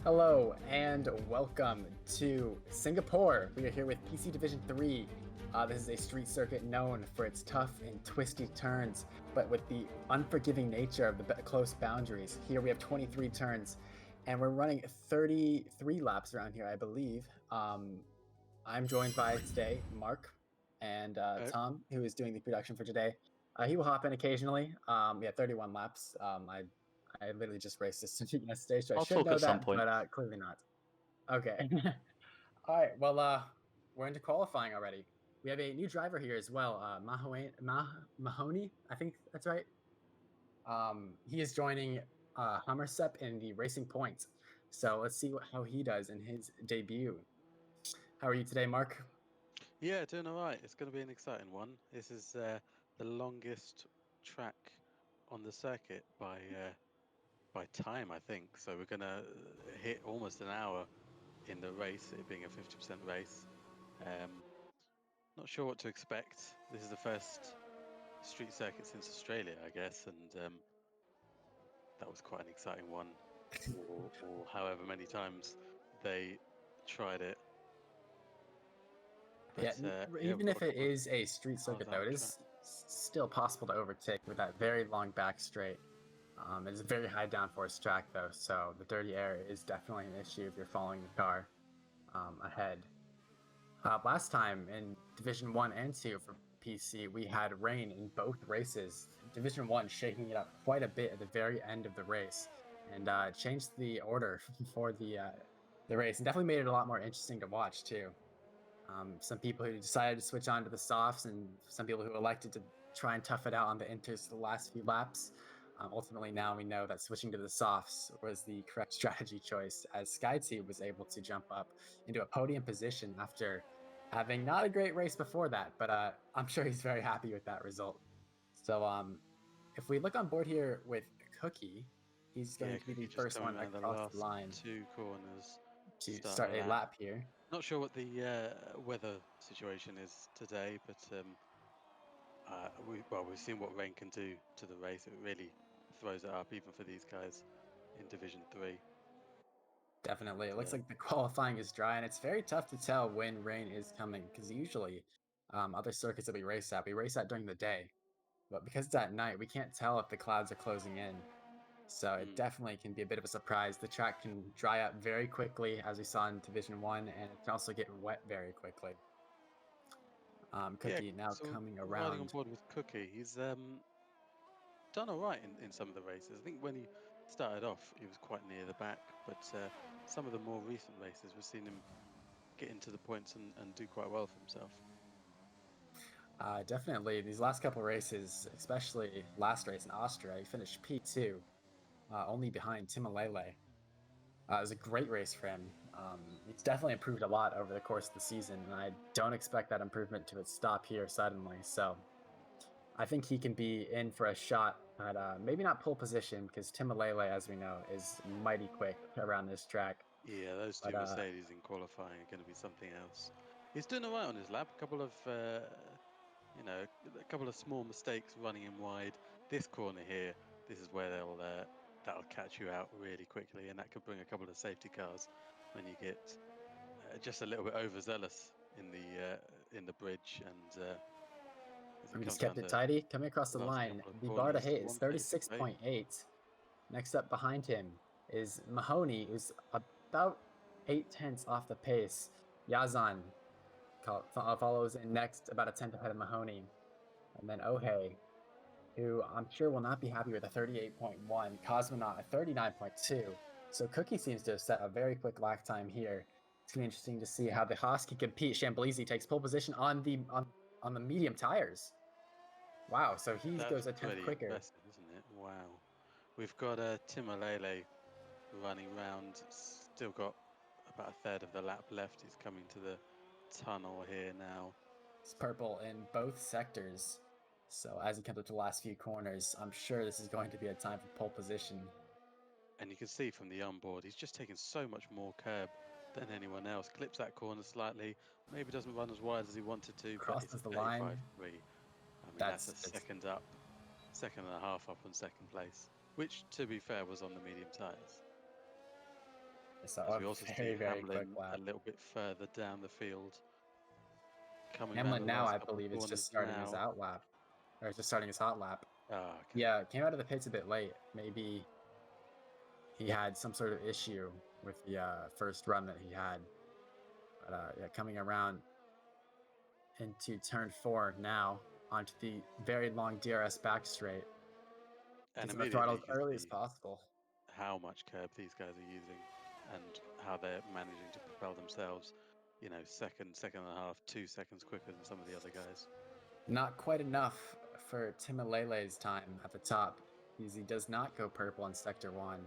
Hello and welcome to Singapore. We are here with PC Division 3. This is a street circuit known for its tough and twisty turns, but with the unforgiving nature of the close boundaries. Here we have 23 turns, and we're running 33 laps around here, I believe. I'm joined by today Mark and Uh, Tom, who is doing the production for today. He will hop in occasionally. Yeah, 31 laps. I literally just raced this yesterday, so I I'll should talk know at some that, point. but clearly not. Okay. All right. Well, we're into qualifying already. We have a new driver here as well, Mahoney. I think that's right. He is joining Hummersep in the Racing Points. So let's see how he does in his debut. How are you today, Mark? Yeah, doing all right. It's going to be an exciting one. This is the longest track on the circuit by time, I think. So we're going to hit almost an hour in the race, it being a 50% race. Um, Not sure what to expect. This is the first street circuit since Australia, I guess, and that was quite an exciting one. Or however many times they tried it. Yeah, But yeah, we've even got a if it couple of is a street cars circuit, out though, on it track. is still possible to overtake with that very long back straight. It's a very high downforce track, though, so the dirty air is definitely an issue if you're following the car ahead. Last time in Division 1 and 2 for PC, we had rain in both races. Division 1 shaking it up quite a bit at the very end of the race and changed the order for the race and definitely made it a lot more interesting to watch, too. Some people who decided to switch on to the softs and some people who elected to try and tough it out on the inters the last few laps. Ultimately, now we know that switching to the softs was the correct strategy choice, as SkyTube was able to jump up into a podium position after having not a great race before that, but I'm sure he's very happy with that result. So if we look on board here with Cookie, he's going Yeah, to be the Cookie just first coming one around the across the last line two corners to to start the start a lap. lap here. Not sure what the weather situation is today, but we've seen what rain can do to the race. It really throws it up, even for these guys in Division 3. Definitely. It And looks like the qualifying is dry, and it's very tough to tell when rain is coming because usually other circuits that we race at during the day. But because it's at night, we can't tell if the clouds are closing in. So it mm, definitely can be a bit of a surprise. The track can dry up very quickly, as we saw in Division 1, and it can also get wet very quickly. yeah, Cookie now so coming riding on around. board with Cookie, he's done all right in some of the races. I think when he started off, he was quite near the back, but some of the more recent races, we've seen him get into the points and do quite well for himself. Definitely, these last couple races, especially last race in Austria, he finished P2, only behind Timalele. It was a great race for him. It's definitely improved a lot over the course of the season, and I don't expect that improvement to stop here suddenly. So I think he can be in for a shot at maybe not pole position because Timalele, as we know, is mighty quick around this track. Yeah, those But two Mercedes in qualifying are going to be something else. He's doing all right on his lap. A couple of, a couple of small mistakes running him wide. This corner here, this is where that'll catch you out really quickly, and that could bring a couple of safety cars when you get just a little bit overzealous in the bridge, and as it we just comes kept around it the tidy. Coming across the last line, couple of the bar to corners, hit is 132.8. 36.8. Next up behind him is Mahoney, who's about 8 tenths off the pace. Yazan follows in next, about a tenth ahead of Mahoney. And then Ohe, who I'm sure will not be happy with a 38.1, Cosmonaut a 39.2. So Cookie seems to have set a very quick lap time here. It's gonna be interesting to see how the Haas can compete. Chamblizi takes pole position on the medium tires. Wow, so he That's goes a tenth pretty quicker. impressive, isn't it? Wow. We've got Timalele running round. Still got about a third of the lap left. He's coming to the tunnel here now. It's purple in both sectors. So as he comes up to the last few corners, I'm sure this is going to be a time for pole position. And you can see from the onboard, he's just taken so much more curb than anyone else. Clips that corner slightly. Maybe doesn't run as wide as he wanted to, but it's a Crosses the line. 35.3. I mean, that's That's a just second and a half up on second place, which, to be fair, was on the medium tyres. So As a we also see very quick Hamlin a lap. little bit further down the field, coming around the Hamlin now, last I couple of believe, is just corners starting his now. out lap, or just starting his hot lap. Oh, okay. Yeah, came out of the pits a bit late. Maybe he had some sort of issue with the first run that he had. But yeah, coming around into turn 4 now onto the very long DRS back straight. And Gets in the throttle immediately as you can early as see possible. how much curb these guys are using and how they're managing to propel themselves, second and a half, 2 seconds quicker than some of the other guys. Not quite enough for Timalele's time at the top, because he does not go purple in Sector 1.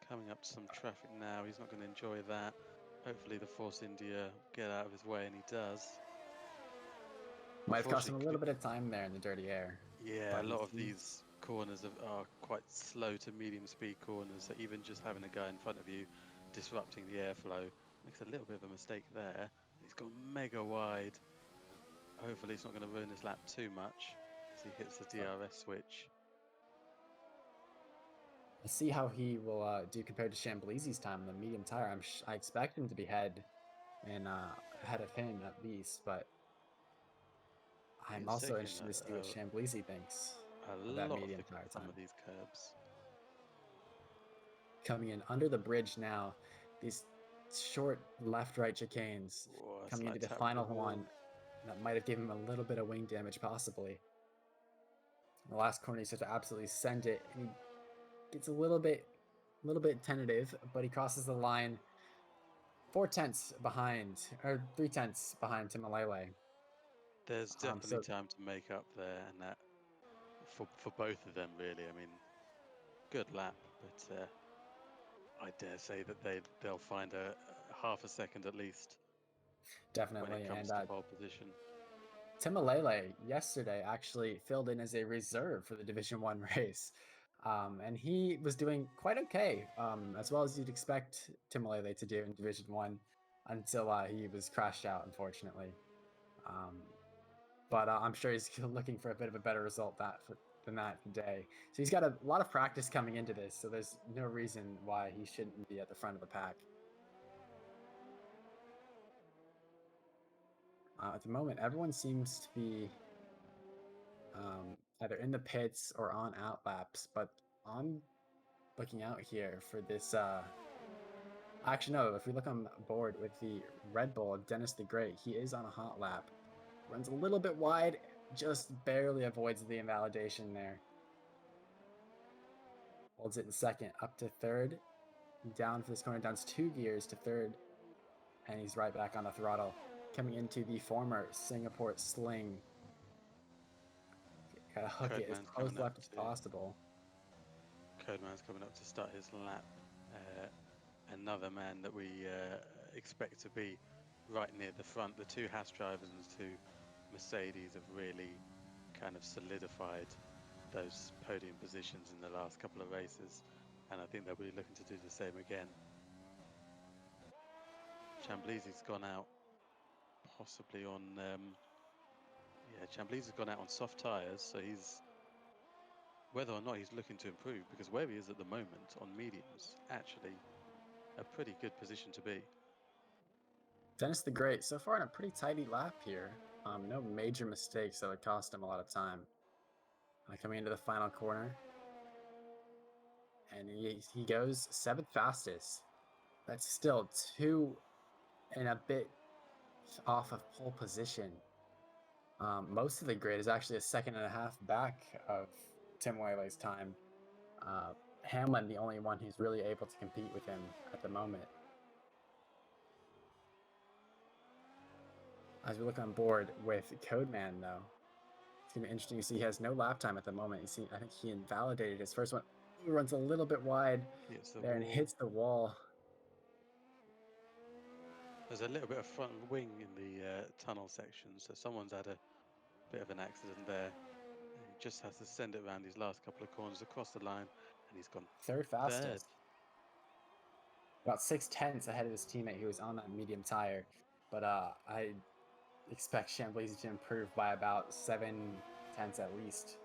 Coming up to some traffic now. He's not going to enjoy that. Hopefully the Force India get out of his way, and he does. Might have cost him a Unfortunately, little bit of time there in the dirty air. yeah, a But lot of he's these corners are quite slow to medium speed corners. So even just having a guy in front of you disrupting the airflow makes a little bit of a mistake there. He's gone mega wide. Hopefully it's not going to ruin his lap too much as he hits the DRS switch. Let's see how he will do compared to Chamblissi's time on the medium tire. I expect him to be ahead of him at least, but I'm He's also taking interested to see what Chamblissi thinks a of that lot of medium tire some time. of these curbs. Coming in under the bridge now, these short left-right chicanes Oh, a coming into slight the tap to the final wall. one that might have given him a little bit of wing damage possibly. In the last corner, he's just to absolutely send it, and he gets a little bit tentative, but he crosses the line 4/10 behind, or 3/10 behind Timalele. There's definitely So time to make up there, and that for both of them really. I mean, good lap, but I dare say that they'll find a half a second at least when it definitely, comes and to pole position. Timalele yesterday actually filled in as a reserve for the Division One race, and he was doing quite okay, as well as you'd expect Timalele to do in Division One, until he was crashed out, unfortunately. Um, but I'm sure he's looking for a bit of a better result than that today. So he's got a lot of practice coming into this, so there's no reason why he shouldn't be at the front of the pack. At the moment, everyone seems to be either in the pits or on out laps, but I'm looking out here for this. Actually, no, if we look on board with the Red Bull, Dennis the Great, he is on a hot lap. Runs a little bit wide, just barely avoids the invalidation there. Holds it in second, up to third. Down for this corner, down 2 gears to third. And he's right back on the throttle. Coming into the former Singapore Sling. Gotta hook it as Codeman's close coming up left as to possible. Codeman's coming up to start his lap. Another man that we expect to be right near the front. The two Haas drivers and the two Mercedes have really kind of solidified those podium positions in the last couple of races, and I think they'll be looking to do the same again. Chamblisi's gone out possibly on Chamblisi's gone out on soft tires, so he's whether or not he's looking to improve, because where he is at the moment on mediums, actually a pretty good position to be. Dennis the Great, so far in a pretty tidy lap here. No major mistakes that would cost him a lot of time. Coming into the final corner. And he goes 7th fastest. That's still 2 and a bit off of pole position. Most of the grid is actually a second and a half back of Tim Whaley's time. Hamlin, the only one who's really able to compete with him at the moment. As we look on board with Codeman, though, it's going to be interesting to see he has no lap time at the moment. I think he invalidated his first one. He runs a little bit wide there and hits the wall. There's a little bit of front wing in the tunnel section, so someone's had a bit of an accident there. He just has to send it around these last couple of corners across the line, and he's gone Third third. fastest. About 6/10 ahead of his teammate who was on that medium tire. But I expect Chambliss to improve by about 7/10 at least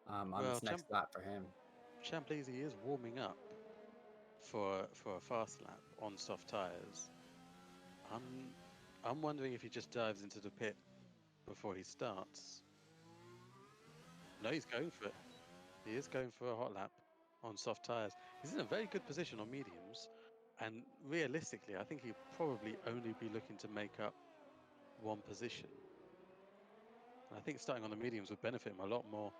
on Well, this next lap for him. Chamblisi is warming up. for a fast lap on soft tires. I'm wondering if he just dives into the pit before he starts. No, he's going for it. He is going for a hot lap on soft tires. He's in a very good position on mediums, and realistically, I think he'll probably only be looking to make up one position. And I think starting on the mediums would benefit him a lot more.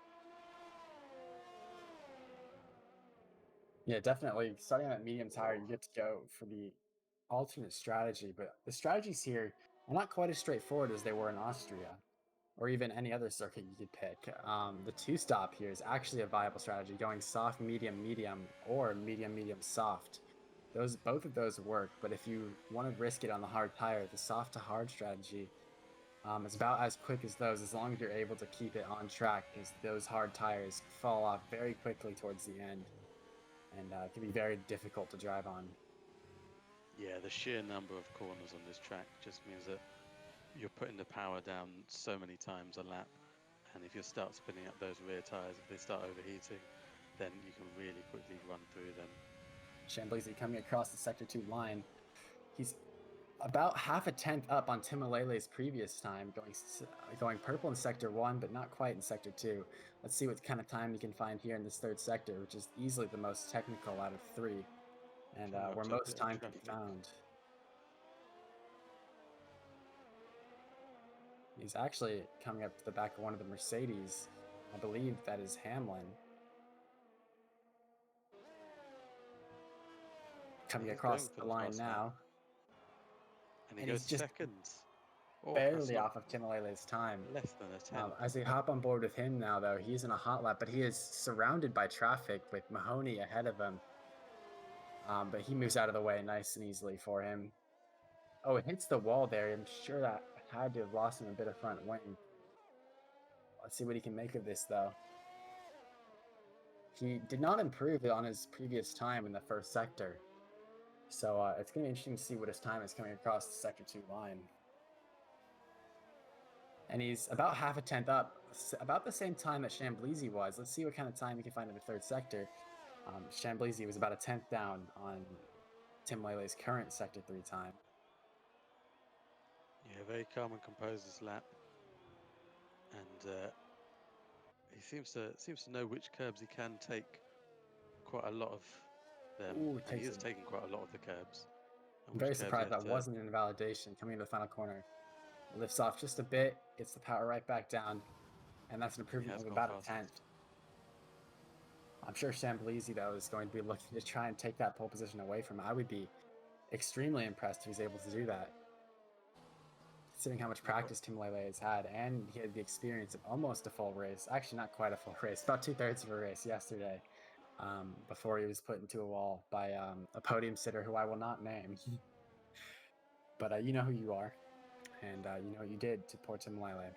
Yeah, definitely. Starting on that medium tire, you get to go for the alternate strategy, but the strategies here are not quite as straightforward as they were in Austria or even any other circuit you could pick. The two stop here is actually a viable strategy, going soft, medium, medium, or medium, medium, soft. Both of those work, but if you want to risk it on the hard tire, the soft to hard strategy is about as quick as those, as long as you're able to keep it on track, because those hard tires fall off very quickly towards the end, and it can be very difficult to drive on. Yeah, the sheer number of corners on this track just means that you're putting the power down so many times a lap. And if you start spinning up those rear tires, if they start overheating, then you can really quickly run through them. Chamblézy coming across the Sector 2 line. He's about half a tenth up on Tim Alele's previous time, going purple in Sector 1, but not quite in Sector 2. Let's see what kind of time he can find here in this third sector, which is easily the most technical out of three, and Coming up where to a most bit of time can be traffic. found. He's actually coming up to the back of one of the Mercedes. I believe that is Hamlin. Coming He's across going for the the line fast lap. now. And he And goes he's just second. Oh, that's barely not off of Tim Alele's time. less than a tenth. As we hop on board with him now, though, he's in a hot lap, but he is surrounded by traffic with Mahoney ahead of him. But he moves out of the way nice and easily for him. Oh, it hits the wall there. I'm sure that had to have lost him a bit of front wing. Let's see what he can make of this, though. He did not improve on his previous time in the first sector. So it's going to be interesting to see what his time is coming across the Sector 2 line. And he's about half a tenth up, about the same time that Chamblézy was. Let's see what kind of time he can find in the third sector. Chamblézy was about a tenth down on Tim Lele's current Sector 3 time. Yeah, very calm and composed this lap. And he seems to know which curbs he can take quite a lot of them. Ooh, And he takes is it. taking quite a lot of the curbs. And I'm which very curbs he surprised has that to... wasn't an invalidation. Coming into the final corner, lifts off just a bit, gets the power right back down, and that's an He improvement has of gone about a fast. tenth. I'm sure Chamblézy, though, is going to be looking to try and take that pole position away from him. I would be extremely impressed if he's able to do that, considering how much practice Tim Lele has had, and he had the experience of almost a full race. Actually, not quite a full race, about 2/3 of a race yesterday, before he was put into a wall by a podium sitter who I will not name. But you know who you are, and you know what you did to poor Tim Lele.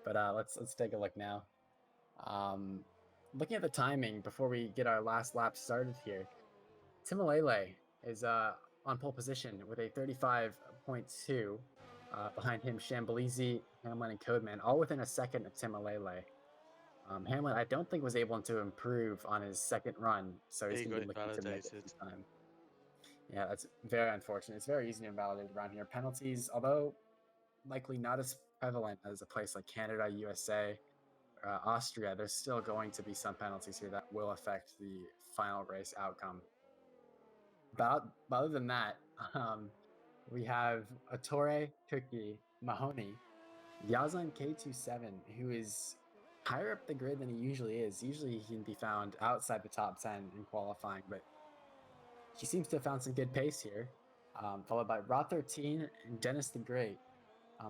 But let's take a look now. Looking at the timing before we get our last lap started here, Tim Lele is on pole position with a 35.2. Behind him, Chamblézy, Hamlin, and Codeman, all within a second of Tim Lele. Hamlin, I don't think, was able to improve on his second run, so he's He going got to be looking to make it invalidated. some time. Yeah, that's very unfortunate. It's very easy to invalidate around here. Penalties, although likely not as prevalent as a place like Canada, USA, Austria, there's still going to be some penalties here that will affect the final race outcome. But other than that, we have Attore, Cookie, Mahoney, Yazan K27, who is higher up the grid than he usually is. Usually he can be found outside the top 10 in qualifying, but he seems to have found some good pace here. Followed by Rot 13 and Dennis the Great.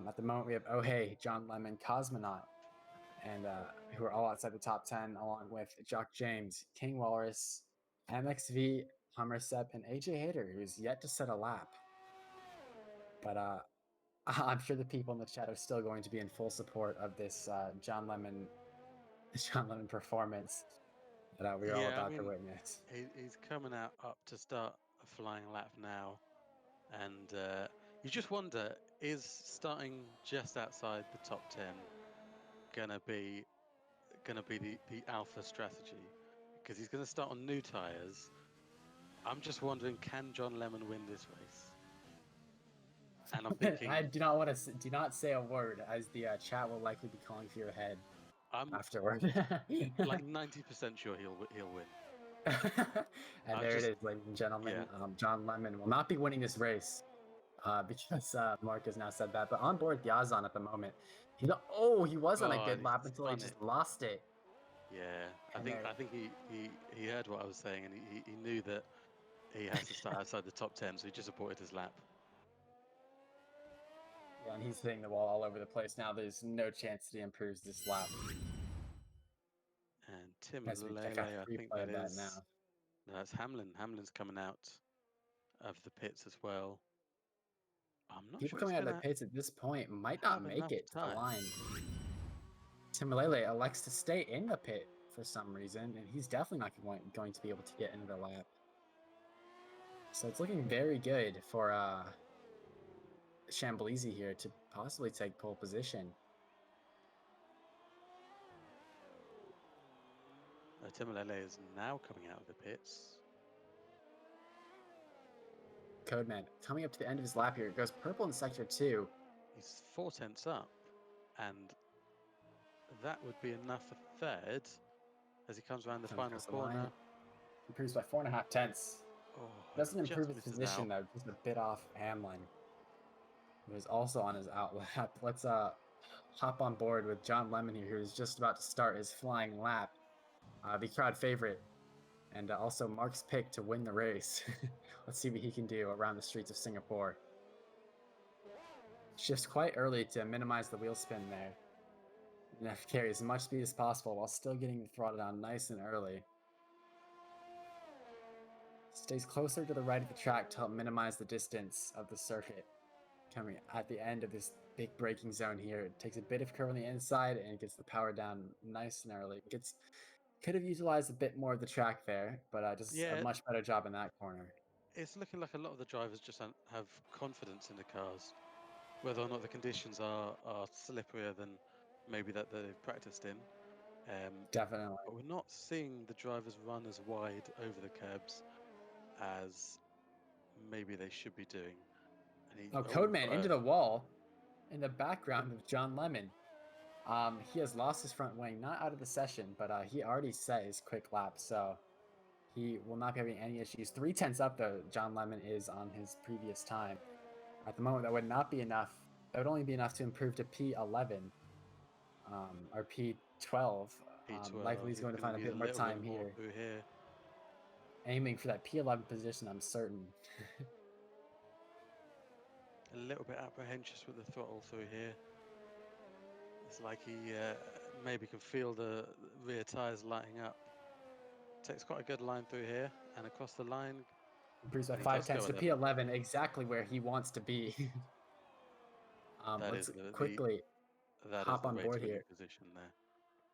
At the moment, we have Oh Hey, John Lemon, Cosmonaut, and who are all outside the top 10, along with Jock James, King Walrus, MXV, Hummersep, and AJ Hader, who's yet to set a lap. But I'm sure the people in the chat are still going to be in full support of this John Lemon performance that we're all Yeah, I about to mean, witness. he's coming out up to start a flying lap now. And you just wonder, is starting just outside the top 10 gonna be the alpha strategy? Because he's going to start on new tires, I'm just wondering, can John Lemon win this race? And I'm thinking, I do not want to do not say a word, as the chat will likely be calling for your head I'm afterward. like 90% sure he'll win. And I there it just, is, ladies and gentlemen. yeah. John Lemon will not be winning this race because Mark has now said that. But on board Yazan at the moment, he was on a God, good he lap until he spun it. just lost it. Yeah, I And think there, I think he heard what I was saying, and he knew that he has to start outside the top 10, so he just aborted his lap. yeah, and he's hitting the wall all over the place now. There's no chance that he improves this lap. And Tim As we check out Lele, I the think replay that of that is, now. no, that's Hamlin. Hamlin's coming out of the pits as well. I'm not People sure he's coming out of the gonna pits at this point might not have make enough it to the time. line. Timolele elects to stay in the pit for some reason, and he's definitely not going to be able to get into the lap. So it's looking very good for Chamblizi here to possibly take pole position. Tim Lele is now coming out of the pits. Codeman coming up to the end of his lap here. It goes purple in sector 2. He's 4 tenths up, and that would be enough for third as he comes around the Comes final across the line. corner. Improves by 4.5 tenths. Oh, Doesn't just improve his misses position out. though, just a bit off Hamlin. He was also on his out lap. Let's hop on board with John Lemon here, who's just about to start his flying lap. The crowd favorite, and also Mark's pick to win the race. Let's see what he can do around the streets of Singapore. Shifts quite early to minimize the wheel spin there. And carry as much speed as possible while still getting the throttle down nice and early. Stays closer to the right of the track to help minimize the distance of the circuit. Coming at the end of this big braking zone here, it takes a bit of curve on the inside and gets the power down nice and early. Could have utilized a bit more of the track there, but just a Yeah, much better job in that corner. it's looking like a lot of the drivers just have confidence in the cars, whether or not the conditions are slipperier than maybe that they've practiced in. Definitely. But we're not seeing the drivers run as wide over the curbs as maybe they should be doing. And Oh, we've Codeman got into a, the wall in the background of John Lemon. He has lost his front wing, not out of the session, but he already set his quick lap, so he will not be having any issues. 3 tenths up, though, John Lemon is on his previous time. At the moment, that would not be enough. That would only be enough to improve to P11 or P12. Likely P12. he's He's going to going find to a need a bit more little bit time more here. through here. Aiming for that P11 position, I'm certain. A little bit apprehensive with the throttle through here. It's like he maybe can feel the rear tyres lighting up. Takes quite a good line through here and across the line. Improves by And he 5 does go tenths to 11. P11, exactly where he wants to be. That Let's is quickly hop the on race board winning here position there.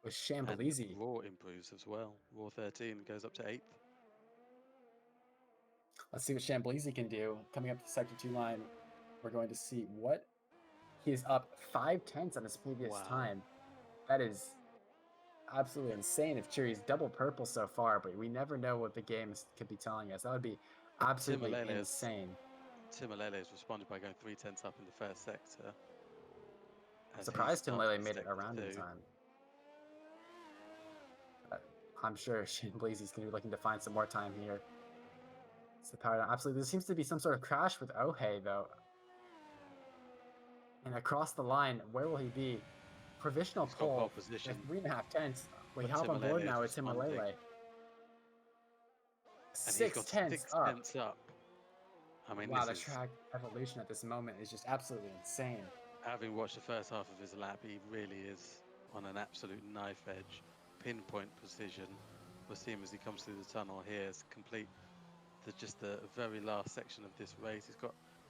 with And Chamblizi. Raw improves as well. Raw 13 goes up to 8th. Let's see what Chamblizi can do. Coming up to the sector 2 line, we're going to see what he is up 5 tenths on his previous Wow. time. That is absolutely insane if Chiri's double purple so far, but we never know what the game could be telling us. That would be absolutely insane. Timalele has responded by going 3 tenths up in the first sector I'm as he surprised Tim starts Lele in made it sector around in 2. time. I'm sure Chamblizi's going to be looking to find some more time here. It's the power down. Absolutely. There seems to be some sort of crash with Ohei, though. And across the line, where will he be? Provisional He's got pole pole position, with 3.5 tenths. We but hop on board Timalele is now with Tim responding. Lele. And he's 6 gone tenths 6 up. tenths up. I mean, Wow, this the is, track evolution at this moment is just absolutely insane. having watched the first half of his lap, he really is on an absolute knife edge, pinpoint precision. We'll see him as he comes through the tunnel here. It's complete just the very last section of this race.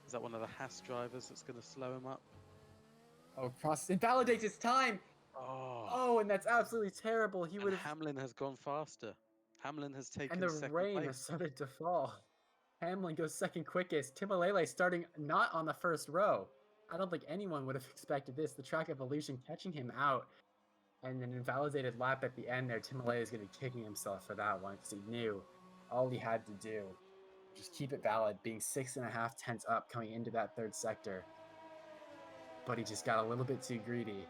Is that one of the Haas drivers that's going to slow him up? Oh, Prost invalidates his time. Oh, Oh, and that's absolutely terrible. He and would have, Hamlin has gone faster. Hamlin has and taken the second rain has place. started to fall. Hamlin goes second quickest. Timolele starting not on the first row. I don't think anyone would have expected this. The track evolution catching him out, and an invalidated lap at the end there. Timolele is going to be kicking himself for that one because he knew all he had to do just keep it valid, being 6.5 tenths up coming into that third sector. But he just got a little bit too greedy.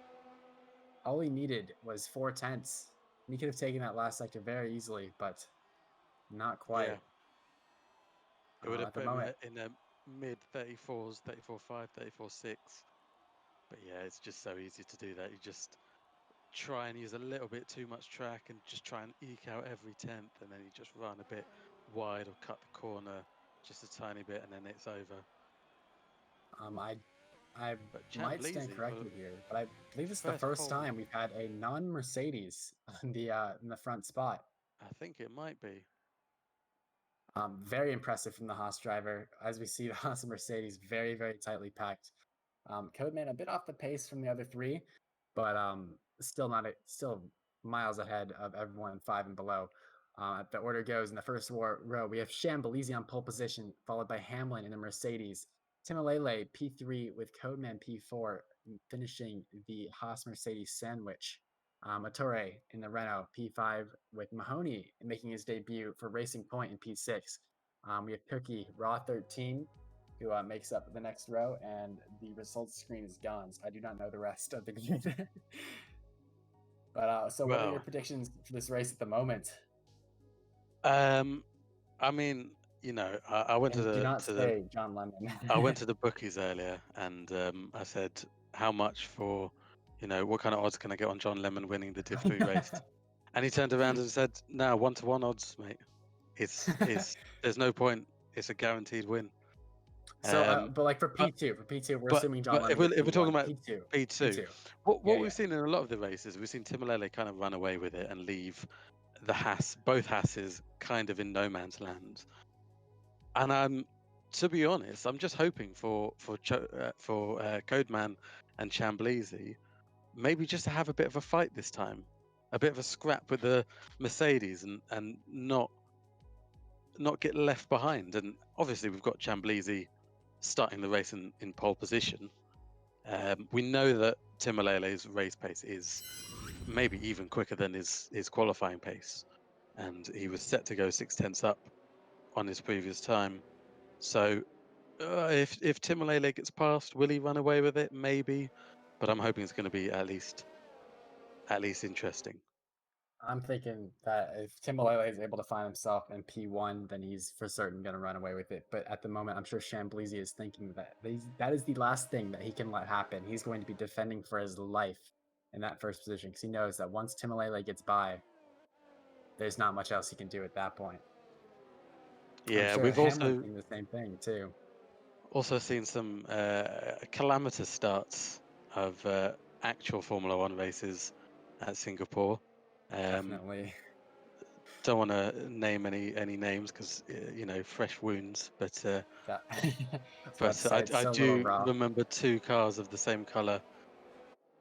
All he needed was 4 tenths. He could have taken that last sector very easily, but not Yeah, quite. it would have At the put him moment, in a mid 34s, 34.5, 34.6. But yeah, it's just so easy to do that. You just try and use a little bit too much track and just try and eke out every tenth, and then you just run a bit wide or cut the corner just a tiny bit, and then it's over. I But might stand Chamblisi for corrected here, but I believe this is the first first pole, time we've had a non-Mercedes in the front spot. I think it might be. Very impressive from the Haas driver. As we see, the Haas and Mercedes very, very tightly packed. Codeman a bit off the pace from the other three, but still miles ahead of everyone 5 and below. The order goes in the first row. We have Shambolizi on pole position, followed by Hamlin in the Mercedes. Timalele P3 with Codeman P4, finishing the Haas Mercedes sandwich. Attore in the Renault P5 with Mahoney making his debut for Racing Point in P6. We have Cookie Raw 13 who makes up the next row, and the results screen is gone, so I do not know the rest of the grid. But so, what are your Well, predictions for this race at the moment? I mean, I went to And do the not say John Lemon. the bookies earlier, and I said how much for, what kind of odds can I get on John Lemon winning the Div 3 race? And he turned around and said, "No, 1-to-1 odds, mate. It's there's no point. It's a guaranteed win." So, but like for But P2, we're but assuming John but Lemon if gets we're talking P1. about P2, P2, P2. Yeah, what yeah. we've seen in a lot of the races, we've seen Timolele kind of run away with it and leave both Hasses kind of in no man's land. And to be honest, I'm just hoping for Codeman and Chamblizi, maybe just to have a bit of a fight this time, a bit of a scrap with the Mercedes, and not get left behind. And obviously, we've got Chamblizi starting the race in pole position. We know that Timolele's race pace is maybe even quicker than his qualifying pace, and he was set to go 6 tenths up on his previous time. So if Timolele gets past, will he run away with it? Maybe, but I'm hoping it's going to be at least interesting. I'm thinking that if Timbalele is able to find himself in P1, then he's for certain going to run away with it. But at the moment, I'm sure Chamblizi is thinking that that is the last thing that he can let happen. He's going to be defending for his life in that first position because he knows that once Timbalele gets by, there's not much else he can do at that point. I'm Yeah, sure we've Hamlin's thinking the same thing too. also seen some calamitous starts of actual Formula 1 races at Singapore. Definitely. Don't want to name any names because fresh wounds, but That, I was about to say it's I so little do raw. remember two cars of the same color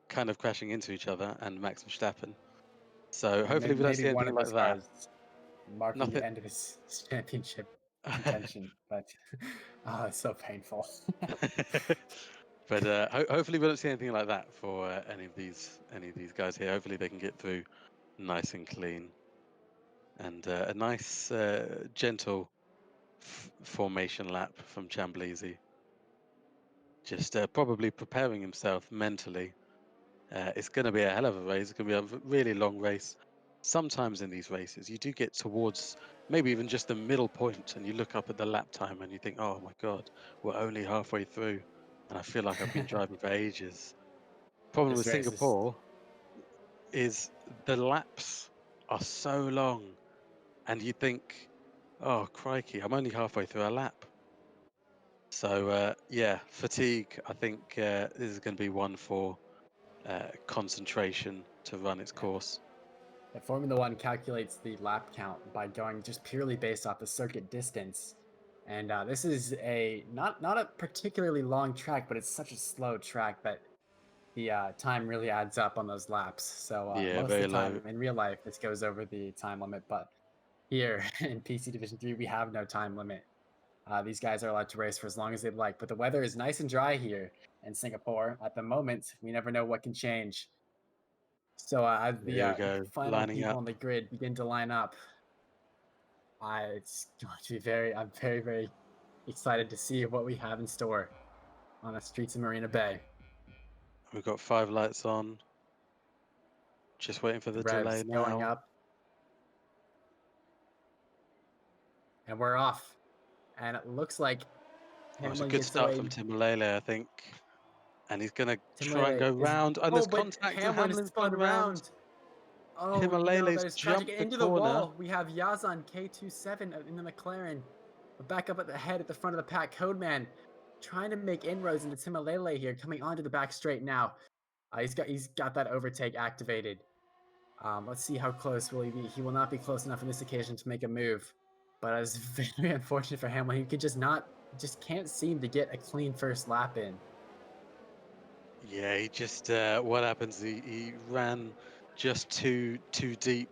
kind of crashing into each other, and Max Verstappen. So And hopefully we don't maybe see one anything of like those that. cars marking the Nothing. end of his championship contention. But oh, it's so painful. But hopefully we don't see anything like that for any of these guys here. Hopefully they can get through nice and clean, and a nice gentle formation lap from Chamblizi. Just probably preparing himself mentally. It's going to be a hell of a race. It's going to be a really long race. Sometimes in these races, you do get towards maybe even just the middle point, and you look up at the lap time and you think, "Oh my God, we're only halfway through," and I feel like I've been driving for ages. Problem This with race is Singapore is the laps are so long, and you think, "Oh crikey, I'm only halfway through a lap." So yeah, fatigue. I think this is going to be one for concentration to run its yeah. course. Formula One calculates the lap count by going just purely based off the circuit distance, and this is a not a particularly long track, but it's such a slow track that the time really adds up on those laps. So Yeah, most of very the low. time in real life, this goes over the time limit, but here in PC Division 3, we have no time limit. These guys are allowed to race for as long as they'd like, but the weather is nice and dry here in Singapore at the moment. We never know what can change. So as the Here we go, final lining people up. on the grid begin to line up, It's going to be I'm very, very excited to see what we have in store on the streets of Marina Bay. We've got 5 lights on, just waiting for The the delay revs going now. up, and we're off. And it looks like Oh, it's a Hamlin good gets start away. from Timalele, I think. And he's going to try and Timalele go is. round. And Oh, there's but contact, and Hamlin is Hamlin's gone spun round. around. Oh no, that Timalele's is tragic. jumped the Into the corner. wall. We have Yazan K27 in the McLaren. Back up at the head at the front of the pack. Codeman trying to make inroads into Timalele here, coming onto the back straight now. He's got that overtake activated. Let's see how close will he be. He will not be close enough on this occasion to make a move. But it's very unfortunate for Hamlin. He could just can't seem to get a clean first lap in. Yeah, he just what happens? He ran just too deep.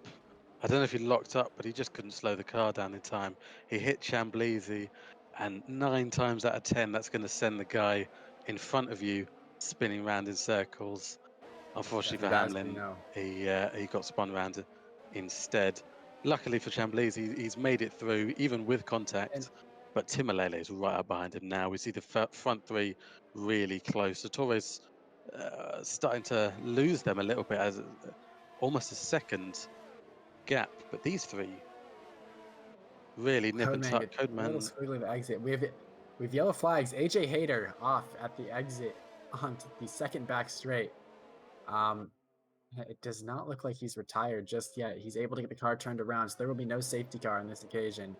I don't know if he locked up, but he just couldn't slow the car down in time. He hit Chamblizi, and 9 times out of 10, that's going to send the guy in front of you spinning round in circles. Unfortunately Definitely for bad as we Hamlin, know. he got spun round instead. Luckily for Chamblizi, he's made it through even with And contact. But Timalele is right up behind him now. We see the front 3 really close. So Torres starting to lose them a little bit as almost a second gap. But these 3 really nip and Codeman tuck. gets a little Codeman, squiggly at the exit. We have yellow flags. AJ Hayter off at the exit onto the second back straight. Um, it does not look like he's retired just yet. He's able to get the car turned around, so there will be no safety car on this occasion.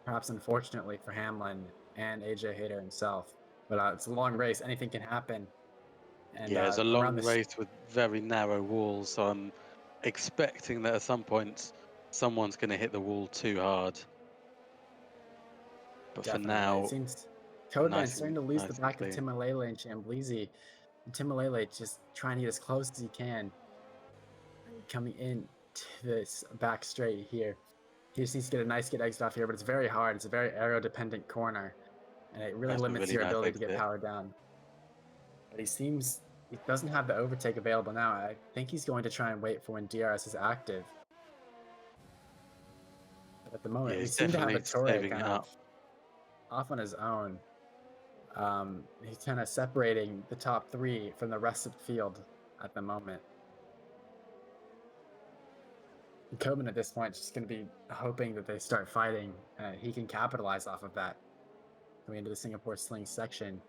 Perhaps unfortunately for Hamlin and AJ Hayter himself. But it's a long race. Anything can happen. And yeah, it's a around long this, race with very narrow walls. So I'm expecting that at some point someone's going to hit the wall too hard. But for definitely, it now, seems Codeman's starting to lose the nice and back of clean. Timalele and Chamblizi. Timalele just trying to get as close as he can, coming in to this back straight here. He just needs to get a nice exit off here, but it's very hard. It's a very aero-dependent corner, and it really That's a limits really your nice ability to get exit. power down. But he doesn't have the overtake available now. I think he's going to try and wait for when DRS is active. But at the Yeah, moment, we he's seem to have a definitely Torre saving kind it of up. off on his own. He's kind of separating the top 3 from the rest of the field at the moment. And Coben at this point is just going to be hoping that they start fighting. He can capitalize off of that. Going into the Singapore Sling section,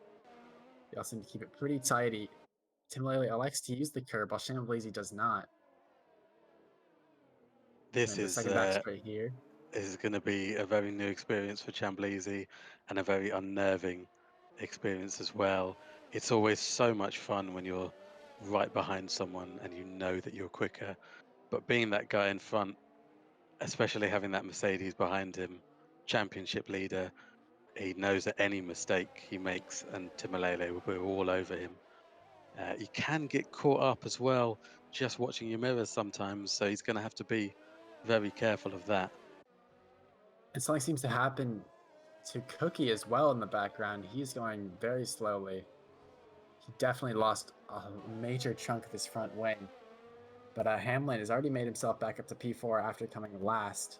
they also need to keep it pretty tidy. Timalele elects to use the curb, while Shamblizi does not. This And the is second back straight here. this is going to be a very new experience for Chamblizi and a very unnerving experience as well. It's always so much fun when you're right behind someone and you know that you're quicker. But being that guy in front, especially having that Mercedes behind him, championship leader, he knows that any mistake he makes and Timalele will be all over him. You can get caught up as well just watching your mirrors sometimes, so he's going to have to be very careful of that. And something seems to happen to Cookie as well in the background. He's going very slowly. He definitely lost a major chunk of his front wing. But Hamlin has already made himself back up to P4 after coming last.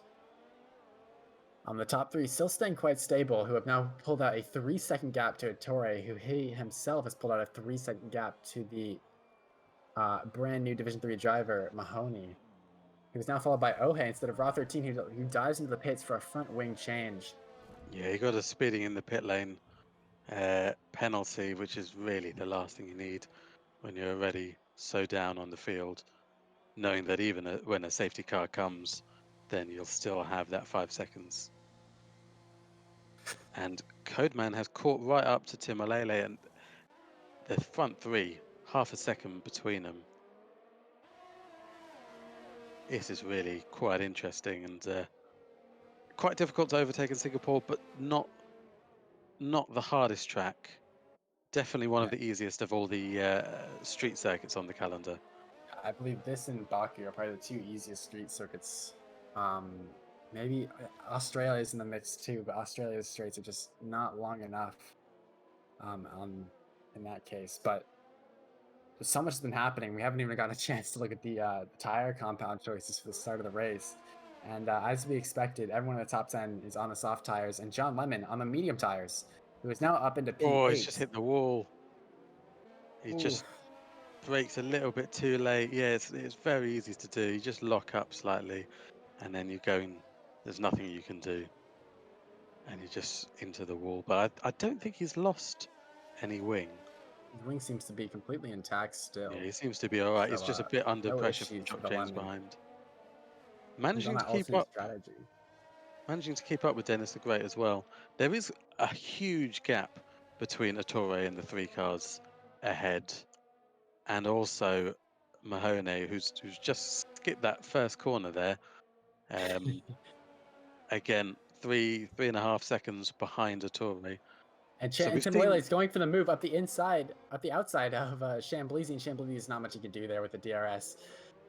The top 3 still staying quite stable, who have now pulled out a 3-second gap to Torre, who he himself has pulled out a 3-second gap to the brand new Division 3 driver, Mahoney. He was now followed by Ohe instead of Raw 13, who dives into the pits for a front wing change. Yeah, he got a speeding in the pit lane penalty, which is really the last thing you need when you're already so down on the field, knowing that even when a safety car comes, then you'll still have that 5 seconds. And Codeman has caught right up to Timalele, and the front 3, half a second between them. This is really quite interesting and quite difficult to overtake in Singapore, but not the hardest track. Definitely one of the easiest of all the street circuits on the calendar. I believe this and Baku are probably the 2 easiest street circuits. Maybe Australia's in the mix too, but Australia's straights are just not long enough in that case. But so much has been happening. We haven't even gotten a chance to look at the tire compound choices for the start of the race. And as we expected, everyone in the top 10 is on the soft tires, and John Lemon on the medium tires, who is now up into Oh, he's just P8. hit the wall. He Ooh, just brakes a little bit too late. Yeah, it's very easy to do. You just lock up slightly, and then you're going. There's nothing you can do, and you're just into the wall. But I don't think he's lost any wing. his wing seems to be completely intact Yeah, still. he seems to be all right. He's So just a bit under no pressure from issues for the James Lemon. behind. He's on Managing to that keep alternate up, strategy. managing to keep up with Dennis the Great as well. There is a huge gap between Ettore and the three cars ahead, and also Mahoney, who's just skipped that first corner there. Um, Again, 3.5 seconds behind Ettore. And, So and we've Tim seen, is going for the move up the inside, up the outside of Chambleezy, and Chambleezy is not much he can do there with the DRS.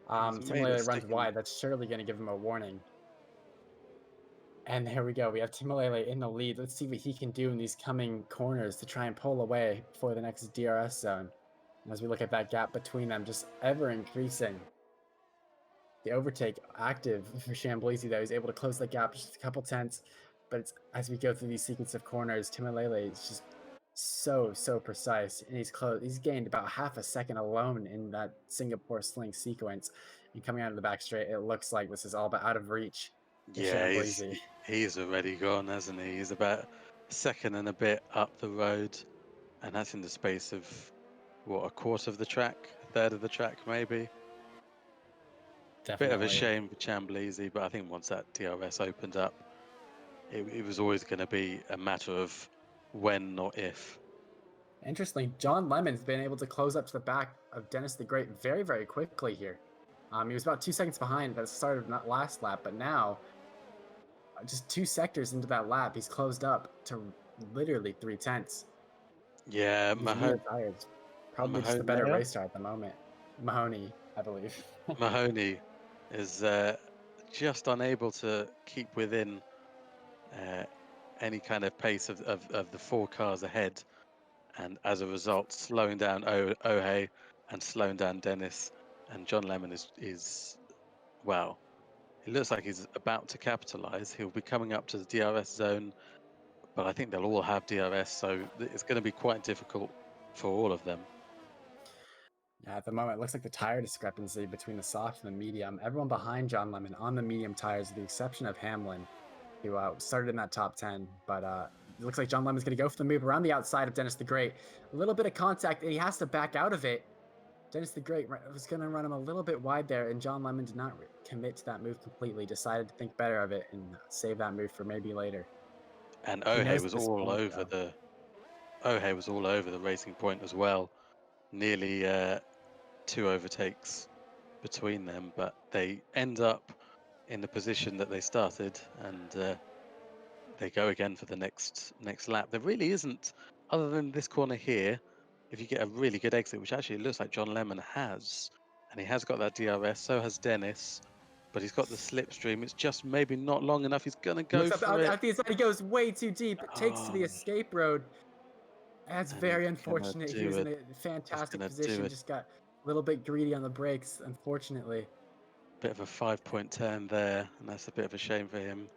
he's Tim made it runs stick in. wide. That's surely going to give him a warning. And there we go. We have Timalele in the lead. Let's see what he can do in these coming corners to try and pull away before the next DRS zone. And as we look at that gap between them, just ever increasing. The overtake active for Chambleezy, though. He's able to close the gap just a couple tenths. But it's, as we go through these sequence of corners, Timalele is just so precise. And he's gained about half a second alone in that Singapore sling sequence. And coming out of the back straight, it looks like this is all but out of reach for Yeah, Chambleezy. he's already gone, hasn't he? He's about a second and a bit up the road, and that's in the space of what, a quarter of the track, a third of the track, maybe. Bit of a Definitely. shame for Chambleezy, but I think once that DRS opened up, it was always going to be a matter of when, not if. Interestingly, John Lemon's been able to close up to the back of Dennis the Great very quickly here. He was about 2 seconds behind at the start of that last lap, but now, just 2 sectors into that lap, he's closed up to literally 3 tenths. Yeah, These medium tires, probably just the better Mahoney, racer at the moment. Mahoney, I believe. Mahoney is just unable to keep within uh, any kind of pace of the four cars ahead, and as a result, slowing down Ohe and slowing down Dennis. And John Lemon is well, it looks like he's about to capitalize. He'll be coming up to the DRS zone, but I think they'll all have DRS, so it's going to be quite difficult for all of them. Yeah, at the moment, it looks like the tire discrepancy between the soft and the medium. Everyone behind John Lemon on the medium tires, with the exception of Hamlin, who started in that top 10. But it looks like John Lemon's going to go for the move around the outside of Dennis the Great. A little bit of contact, and he has to back out of it. Dennis the Great was going to run him a little bit wide there, and John Lemon did not commit to that move completely. Decided to think better of it and save that move for maybe later. And He Ohe knows was at this all point, over though. the Ohe was all over the Racing Point as well. Nearly two overtakes between them, but they end up in the position that they started, and they go again for the next lap. There really isn't, other than this corner here, if you get a really good exit, which actually looks like John Lemon has, and he has got that DRS, so has Dennis, but he's got the slipstream. It's just maybe not long enough. He's gonna go Looks up for it. at the inside. He goes way too deep. Takes to the Oh, escape road. That's and he's very gonna unfortunate. He do was in it. a He's fantastic gonna do position. it. Just got a little bit greedy on the brakes, unfortunately. Bit of a 5-point turn there, and that's a bit of a shame for him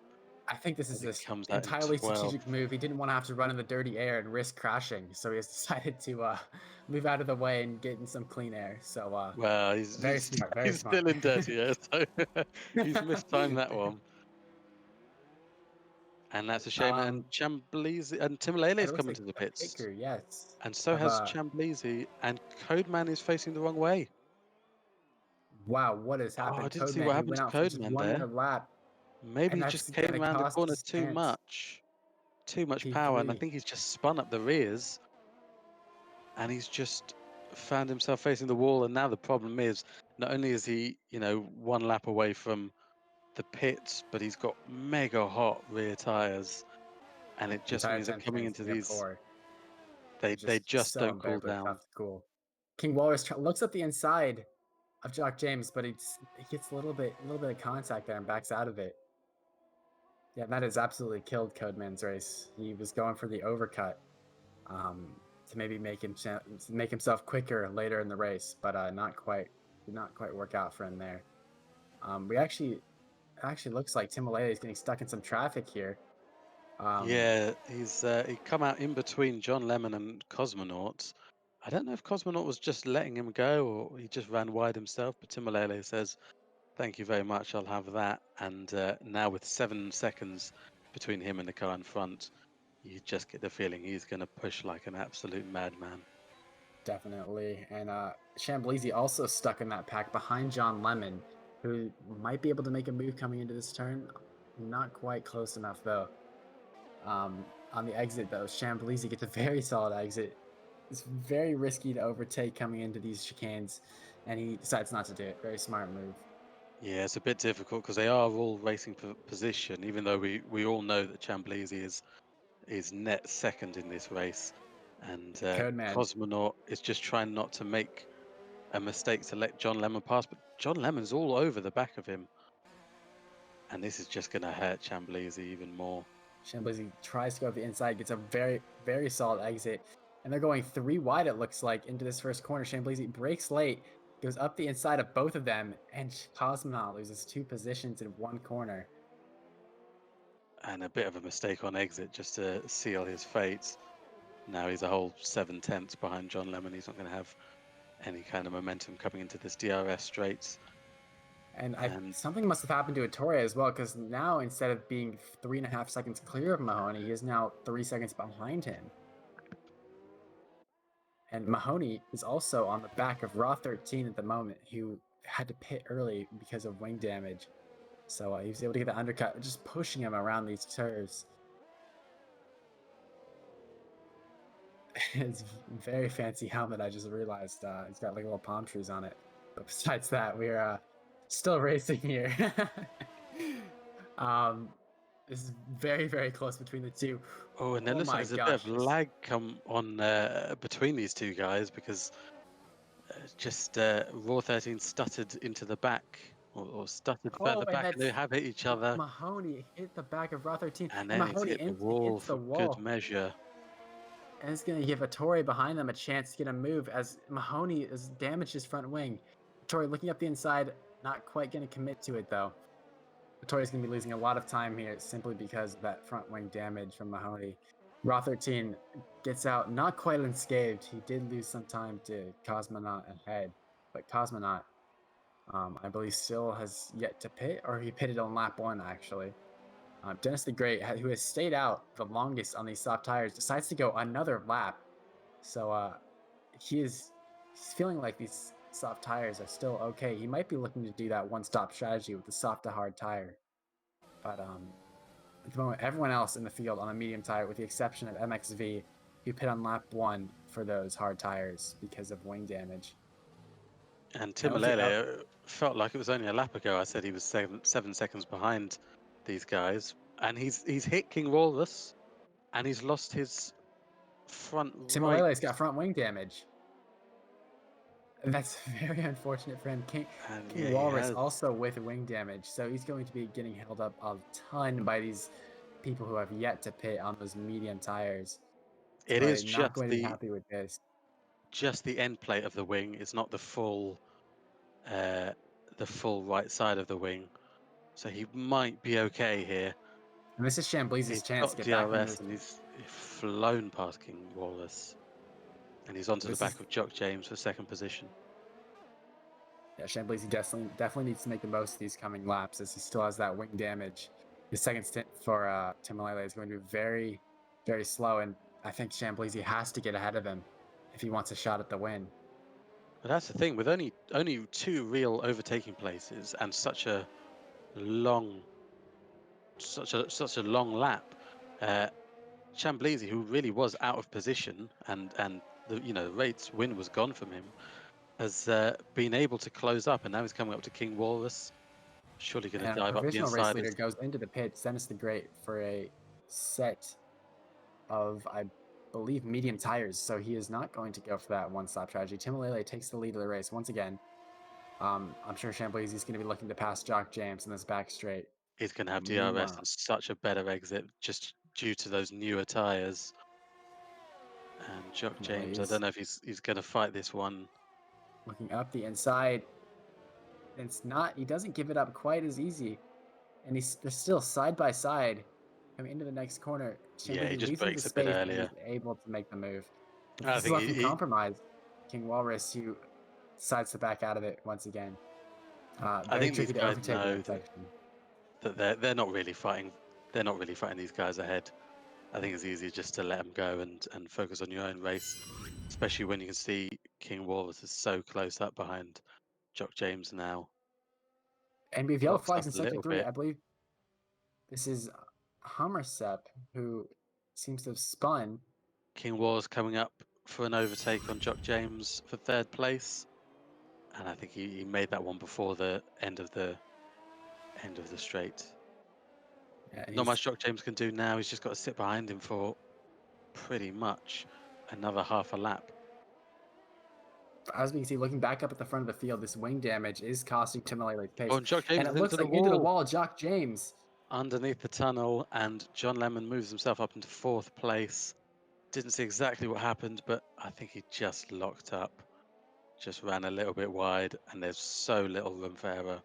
I think this is as he this comes out in entirely 12th. strategic move. He didn't want to have to run in the dirty air and risk crashing, so he has decided to move out of the way and get in some clean air. So Well, he's very he's, smart, very he's smart. still in dirty air, so he's mistimed that one. And that's a shame. And um, Chambleezy and Tim it is looks coming like to the a pit pits, crew, yes. and so Of has Chambleezy. And Codeman is facing the wrong way. wow, what has Oh, I happened? didn't see what Codeman, who happened went to out for just Codeman one more there. lap, Maybe and he just that's came gonna around the cost corner his chance. too much power, and I P3. think he's just spun up the rears, and he's just found himself facing the wall. And now the problem is, not only is he, one lap away from the pits, but he's got mega hot rear tires, and it just Entire means that coming temperature into getting these, poor. It's they just just so don't cool unbearably down. tough to cool. King Walrus looks at the inside of Jock James, but he gets a little bit of contact there and backs out of it. Yeah, that has absolutely killed Codeman's race. He was going for the overcut to maybe make himself quicker later in the race, but not quite. Did not quite work out for him there. We actually actually looks like Timolele is getting stuck in some traffic here. Yeah, he come out in between John Lemon and Cosmonaut. I don't know if Cosmonaut was just letting him go or he just ran wide himself, but Timolele says, "Thank you very much, I'll have that." And now with 7 seconds between him and the car in front, you just get the feeling he's going to push like an absolute madman. Definitely. And Shambleezy also stuck in that pack behind John Lemon, who might be able to make a move coming into this turn. Not quite close enough though. On the exit though, Shambleezy gets a very solid exit. It's very risky to overtake coming into these chicanes, and he decides not to do it. Very smart move. Yeah, it's a bit difficult because they are all racing for position, even though we all know that Chamblizi is net second in this race, and Code man. Cosmonaut is just trying not to make a mistake to let John Lemon pass, but John Lemon's all over the back of him, and this is just going to hurt Chamblizi even more. Shambleezy tries to go up the inside, gets a very, very solid exit. And they're going 3 wide, it looks like, into this first corner. Shambleezy breaks late, goes up the inside of both of them, and Cosmonaut loses 2 positions in one corner. And a bit of a mistake on exit just to seal his fate. Now he's a whole 7/10 behind John Lemon. He's not going to have any kind of momentum coming into this DRS straights. And And something must have happened to Ettore as well, because now instead of being 3.5 seconds clear of Mahoney, he is now 3 seconds behind him. And Mahoney is also on the back of Raw 13 at the moment, who had to pit early because of wing damage. So he was able to get the undercut, just pushing him around these curves. His very fancy helmet, I just realized, he's got like little palm trees on it. But besides that, we're still racing here. This is very, very close between the two. oh, and there Oh looks like my there's a bit of gosh. lag come on between these two guys because just Raw 13 stuttered into the back or stuttered Oh, further and back, and they have hit each other, Mahoney hit the back of Raw 13, and and then he's Mahoney hit the wall hits the for good wall. measure. And it's going to give Ettore behind them a chance to get a move as Mahoney has damaged his front wing. Ettore looking up the inside, not quite going to commit to it though. Vittoria's going to be losing a lot of time here simply because of that front wing damage from Mahoney. Raw 13 gets out not quite unscathed. He did lose some time to Cosmonaut ahead, but Cosmonaut, I believe, still has yet to pit, or he pitted on lap 1 actually. Dennis the Great, who has stayed out the longest on these soft tires, decides to go another lap. So he's feeling like these soft tires are still okay. He might be looking to do that one-stop strategy with the soft to hard tire. But at the moment, everyone else in the field on a medium tire, with the exception of MXV, who pit on lap 1 for those hard tires because of wing damage. And And looking up, Timolele felt like it was only a lap ago. I said he was 7 seconds behind these guys, and he's hit King Walrus, and he's lost his front right. Timolele's got front wing damage. And that's very unfortunate for him. And King yeah, he Walrus has. also with wing damage, so he's going to be getting held up a ton by these people who have yet to pit on those medium tires. It Tori is not going to be happy with this. just the end plate of the wing. It's not uh, the full right side of the wing. So he might be okay here. And this is Chambleezy's He's chance to got get back into DRS this. and he's flown past King Wallace. And he's onto the This is back of Jock James for second position. Yeah, Chambleezy definitely needs to make the most of these coming laps as he still has that wing damage. His second stint for Timolele is going to be very, very slow, and I think Chambleezy has to get ahead of him if he wants a shot at the win. But that's the thing, with only two real overtaking places and such a long lap, Chamblizi, who really was out of position and the race win was gone from him, has been able to close up, and now he's coming up to King Walrus. Surely going to And a dive up the provisional race leader insiders. goes into the pits, Dennis the Great, for a set of, I believe, medium tires. So he is not going to go for that one-stop strategy. Timolele takes the lead of the race once again. I'm sure Chambleezy is going to be looking to pass Jock James in this back straight. He's going to have DRS Meanwhile, and such a better exit just due to those newer tires. And Jock James, I don't know if he's going to fight this one. looking up the inside. It's not, he doesn't give it up quite as easy. and they're still side by side coming into the next corner. Yeah, he Chambly just leaves him the breaks a bit space, and earlier. he's able to make the move. But I this is think left uncompromised. King Walrus, who decides to back out of it once again. I Very think these tricky to guys overtake in know that section. that they're not really fighting. They're not really fighting these guys ahead. I think it's easier just to let them go and focus on your own race, especially when you can see King Walrus is so close up behind Jock James now. And we have yellow Clocks flags up in a sector little 3. bit. I believe this is Hummersep, who seems to have spun. King Walrus coming up for an overtake on Jock James for third place, and I think he made that one before the end of the straight. Yeah, Not much Jock James can do now. He's just got to sit behind him for pretty much another half a lap. as we can see, looking back up at the front of the field, this wing damage is costing Timale's pace. Oh, and Jock James And is it into looks the like into the wall. wall, Jock James. Underneath the tunnel, and John Lemon moves himself up into fourth place. Didn't see exactly what happened, but I think he just locked up, just ran a little bit wide, and there's so little room for error.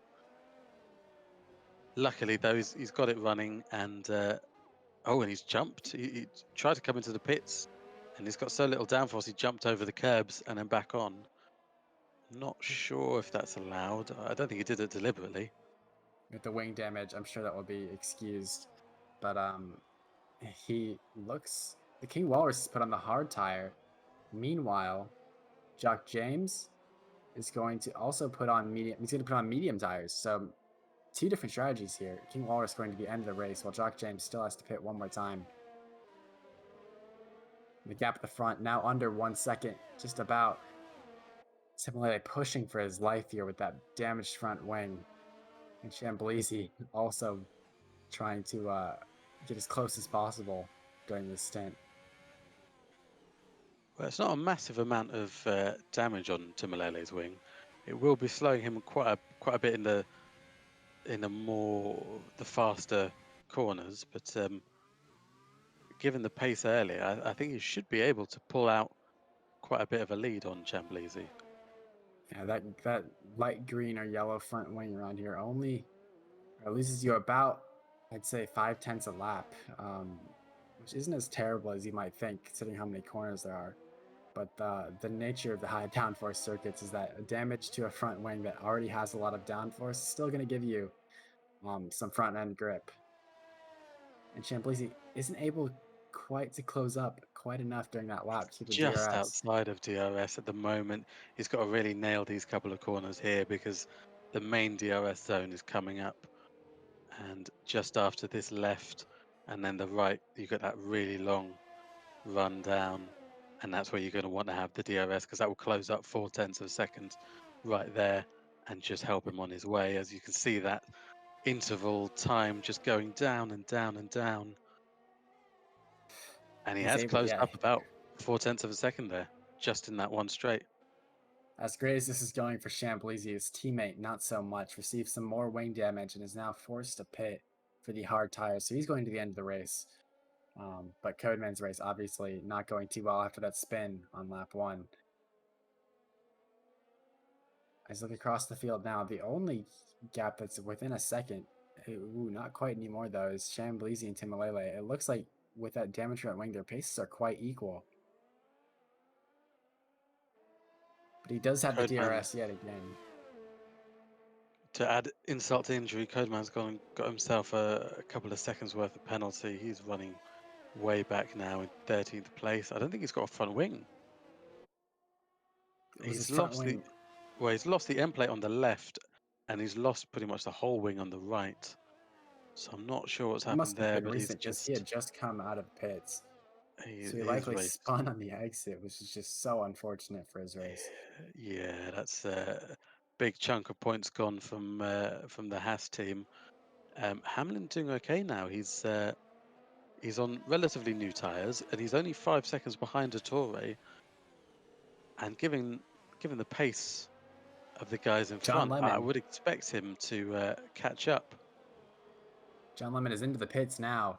Luckily, though, he's got it running, and and he's jumped. He tried to come into the pits, and he's got so little downforce, he jumped over the curbs and then back on. Not sure if that's allowed. I don't think he did it deliberately. With the wing damage, I'm sure that will be excused. But he looks. The King Walrus is put on the hard tire. Meanwhile, Jock James is going to also put on medium. He's going to put on medium tires. So two different strategies here. King Walrus going to be end of the race, while Jock James still has to pit one more time. The gap at the front now under 1 second, just about. Similarly, pushing for his life here with that damaged front wing. And Chamblizi also trying to get as close as possible during this stint. Well, it's not a massive amount of damage on Timalele's wing. It will be slowing him quite a bit in the faster corners, but given the pace earlier, I think he should be able to pull out quite a bit of a lead on Chamblizi. Yeah, that light green or yellow front wing around here only loses you about, I'd say, 5/10 a lap, which isn't as terrible as you might think, considering how many corners there are. But the nature of the high downforce circuits is that damage to a front wing that already has a lot of downforce is still going to give you some front end grip. And Chamblizi isn't able quite to close up quite enough during that lap to the Just DRS. outside of DRS at the moment. He's got to really nail these couple of corners here because the main DRS zone is coming up. And just after this left and then the right, you get that really long run down. And that's where you're going to want to have the DRS because that will close up 0.4 of a second right there and just help him on his way. As you can see, that interval time just going down and down and down. And he He's has able, closed yeah. up about 0.4 of a second there, just in that one straight. As great as this is going for Chamblizi, his teammate not so much. Received some more wing damage and is now forced to pit for the hard tires. So he's going to the end of the race. But Codeman's race obviously not going too well after that spin on lap 1. As look across the field now, the only gap that's within a second, not quite anymore though, is Chamblizi and Timalele. It looks like with that damage front wing, their paces are quite equal. But he does have the Codeman, DRS yet again. to add insult to injury, Codeman's gone and got himself a couple of seconds worth of penalty. He's running way back now in 13th place. I don't think he's got a front wing. It was his front wing. He's lost the end plate on the left, and he's lost pretty much the whole wing on the right. So I'm not sure what's It happened must have there, been but recent because he had just come out of pits. So he his likely race. spun on the exit, which is just so unfortunate for his race. Yeah, that's a big chunk of points gone from the Haas team. Hamlin doing okay now. He's on relatively new tyres, and he's only 5 seconds behind Ettore. And given the pace of the guys in John front, I Lemon. would expect him to catch up. John Lemon is into the pits now.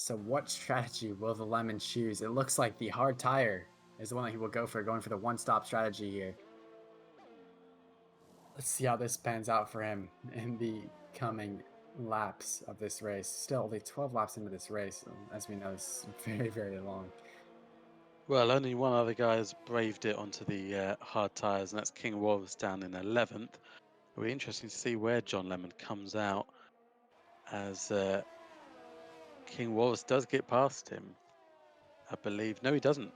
So what strategy will the Lemon choose? It looks like the hard tire is the one that he will go for, going for the one-stop strategy here. Let's see how this pans out for him in the coming laps of this race. Still only 12 laps into this race. As we know, it's very, very long. Well, only one other guy has braved it onto the hard tyres, and that's King Walrus down in 11th. It'll be interesting to see where John Lemon comes out, as King Walrus does get past him, I believe. No, he doesn't.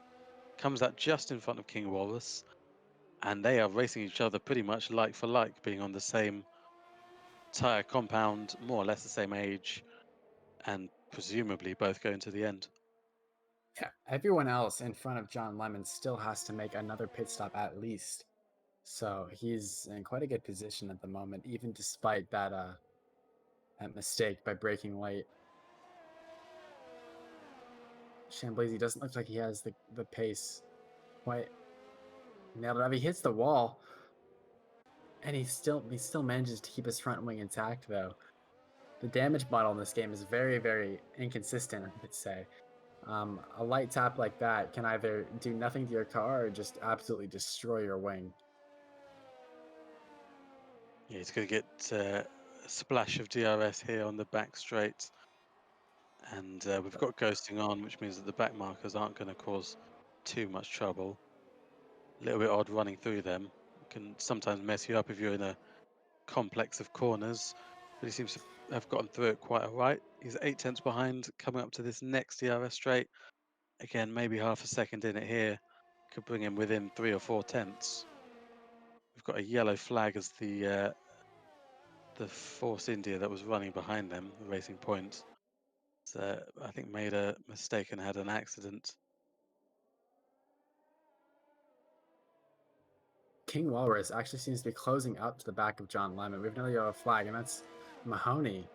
Comes out just in front of King Walrus, and they are racing each other pretty much like for like, being on the same tyre compound, more or less the same age, and presumably both going to the end. Yeah, everyone else in front of John Lemon still has to make another pit stop at least. So he's in quite a good position at the moment, even despite that mistake by braking late. Chamblazy doesn't look like he has the pace quite nailed it. I mean, he hits the wall, and he still manages to keep his front wing intact though. The damage model in this game is very, very inconsistent, I would say. A light tap like that can either do nothing to your car or just absolutely destroy your wing. Yeah, he's going to get a splash of DRS here on the back straight. And we've got ghosting on, which means that the back markers aren't going to cause too much trouble. A little bit odd running through them. Can sometimes mess you up if you're in a complex of corners, but he seems to have gotten through it quite all right. He's 8 tenths behind coming up to this next DRS straight. Again, maybe half a second in it here could bring him within 3 or 4 tenths. We've got a yellow flag as the Force India that was running behind them, the Racing Point. So I think made a mistake and had an accident. King Walrus actually seems to be closing up to the back of John Lemon. We have another yellow flag, and that's Mahoney,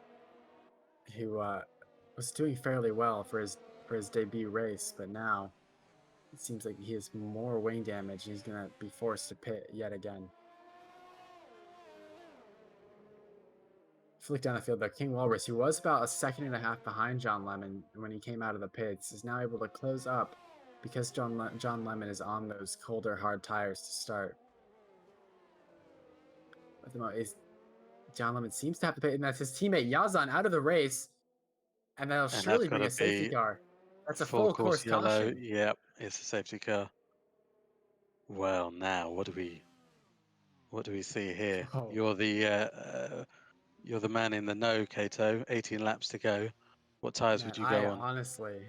who was doing fairly well for his debut race, but now it seems like he has more wing damage. And he's gonna be forced to pit yet again. Flick down the field, though, King Walrus, who was about a second and a half behind John Lemon when he came out of the pits, is now able to close up because John Lemon is on those colder, hard tires to start. At the moment, John Lemon seems to have to pit, and that's his teammate Yazan out of the race, and that'll And that's surely got bring to a safety be car. That's a full full course course yellow. caution. Yep, it's a safety car. Well, now what do we see here? Oh, You're the man in the know, Kato. 18 laps to go. What tires man, would you I go on? honestly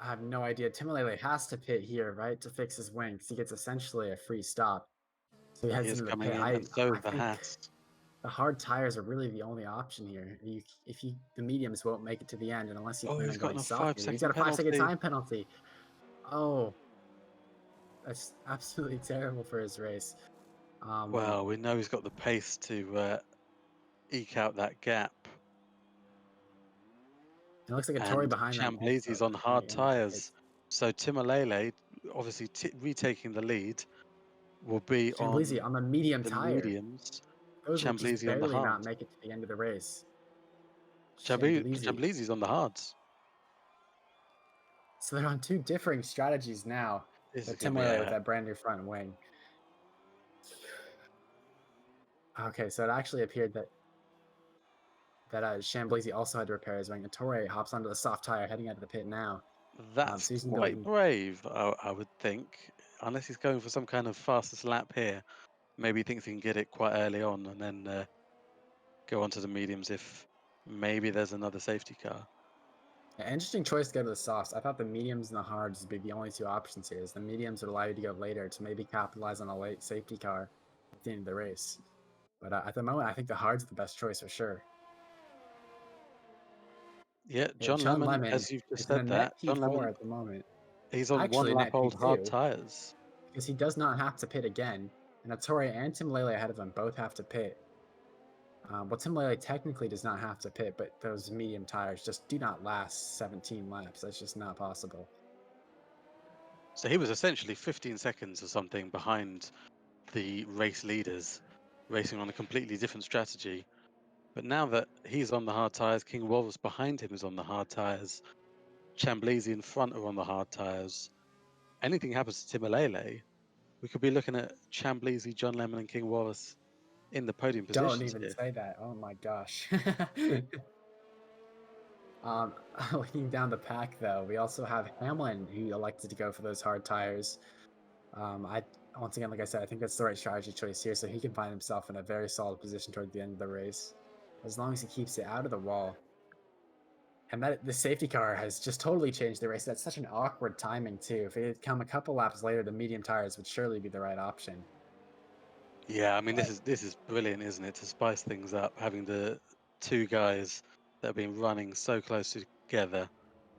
I have no idea. Timolele has to pit here, right, to fix his wing, because he gets essentially a free stop. So he He heads is into the coming pit. in, I and so I is the think Haas. the hard tires are really the only option here. The mediums won't make it to the end, and unless you Oh, plan he's on going gotten a soft, he's 5-second got a 5 second penalty. time penalty. Oh, that's absolutely terrible for his race. Um, Well, we know he's got the pace to eke out that gap. it looks like a Tory And behind them Chamblesy's also on hard in that tyres. pit. So Timolele, obviously retaking the lead, will be Chamblezy on on the medium the tire. mediums. Those will just Chamblezy on the barely not hards. make it to the end of the race. Chamblezy. Chamblesy's on the hards. So they're on two differing strategies now. This is But going to be Timolele with a that brand new front wing. Okay, so it actually appeared that Chamblezy also had to repair his wing. And Torre hops onto the soft tire heading out of the pit now. That's So he's gonna be quite looking. brave, I would think, unless he's going for some kind of fastest lap here. Maybe he thinks he can get it quite early on and then go on to the mediums if maybe there's another safety car. Yeah, interesting choice to go to the softs. I thought the mediums and the hards would be the only two options here. Is the mediums would allow you to go later to maybe capitalize on a late safety car at the end of the race. But at the moment, I think the hards are the best choice for sure. Yeah, Yeah, John John Lemon, Lemon as you've just is in a said net that, John P4 Lemon, at the moment. he's on one Actually, a lap net old hard P2 tyres. because he does not have to pit again. And Attore and Tim Lele ahead of him both have to pit. Well, Tim Lele technically does not have to pit, but those medium tires just do not last 17 laps. That's just not possible. So he was essentially 15 seconds or something behind the race leaders, racing on a completely different strategy. But now that he's on the hard tyres, King Walrus behind him is on the hard tyres, Chamblezy in front are on the hard tyres. Anything happens to Timolele, we could be looking at Chamblezy, John Lemon, and King Walrus in the podium Don't positions even here. say that. Oh my gosh. Um, looking down the pack, though, we also have Hamlin, who elected to go for those hard tires. I once again, like I said, I think that's the right strategy choice here, so he can find himself in a very solid position toward the end of the race, as long as he keeps it out of the wall. And that the safety car has just totally changed the race. That's such an awkward timing too. If it had come a couple laps later, the medium tires would surely be the right option. Yeah, I mean But this is brilliant, isn't it? To spice things up, having the two guys that have been running so close together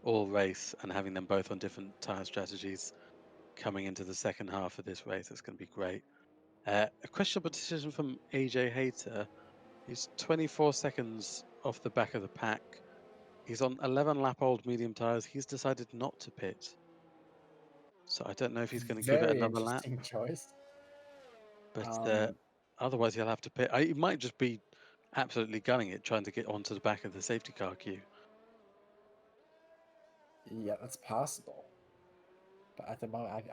all race and having them both on different tire strategies coming into the second half of this race. It's going to be great. A questionable decision from AJ Hayter. He's 24 seconds off the back of the pack. He's on 11 lap old medium tires. He's decided not to pit. So I don't know if he's going to give it very another lap, interesting choice. but Um, otherwise he'll have to pit. He might just be absolutely gunning it, trying to get onto the back of the safety car queue. yeah, that's possible. But at the moment,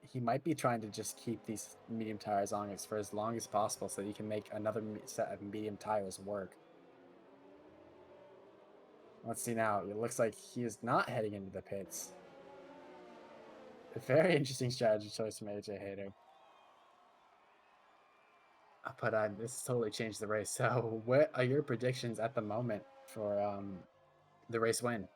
he might be trying to just keep these medium tires on as for as long as possible, so that he can make another set of medium tires work. Let's see now. It looks like he is not heading into the pits. A very interesting strategy choice from AJ Hayter. But this has totally changed the race. So, what are your predictions at the moment for the race win?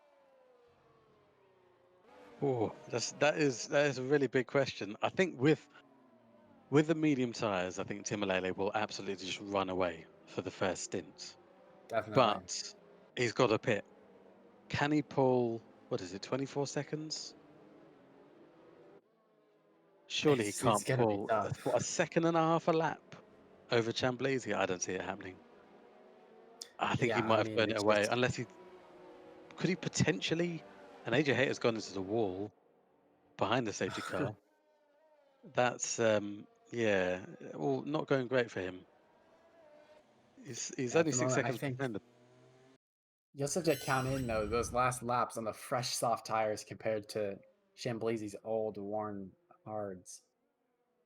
Oh, that is a really big question. I think with the medium tires, I think Timolele will absolutely just run away for the first stint. Definitely. But he's got a pit. Can he pull, what is it, 24 seconds? Surely he It's can't gonna be pull tough. what, a second and a half a lap over Chamblisi. I don't see it happening. I think he Yeah, might I have mean, thrown it it's away, just unless he could he potentially. And AJ Hayter's gone into the wall behind the safety car. That's yeah, well, not going great for him. He's at only the six moment. I seconds think behind the. you also have to count in though those last laps on the fresh, soft tires compared to Chamblizi's old, worn hards.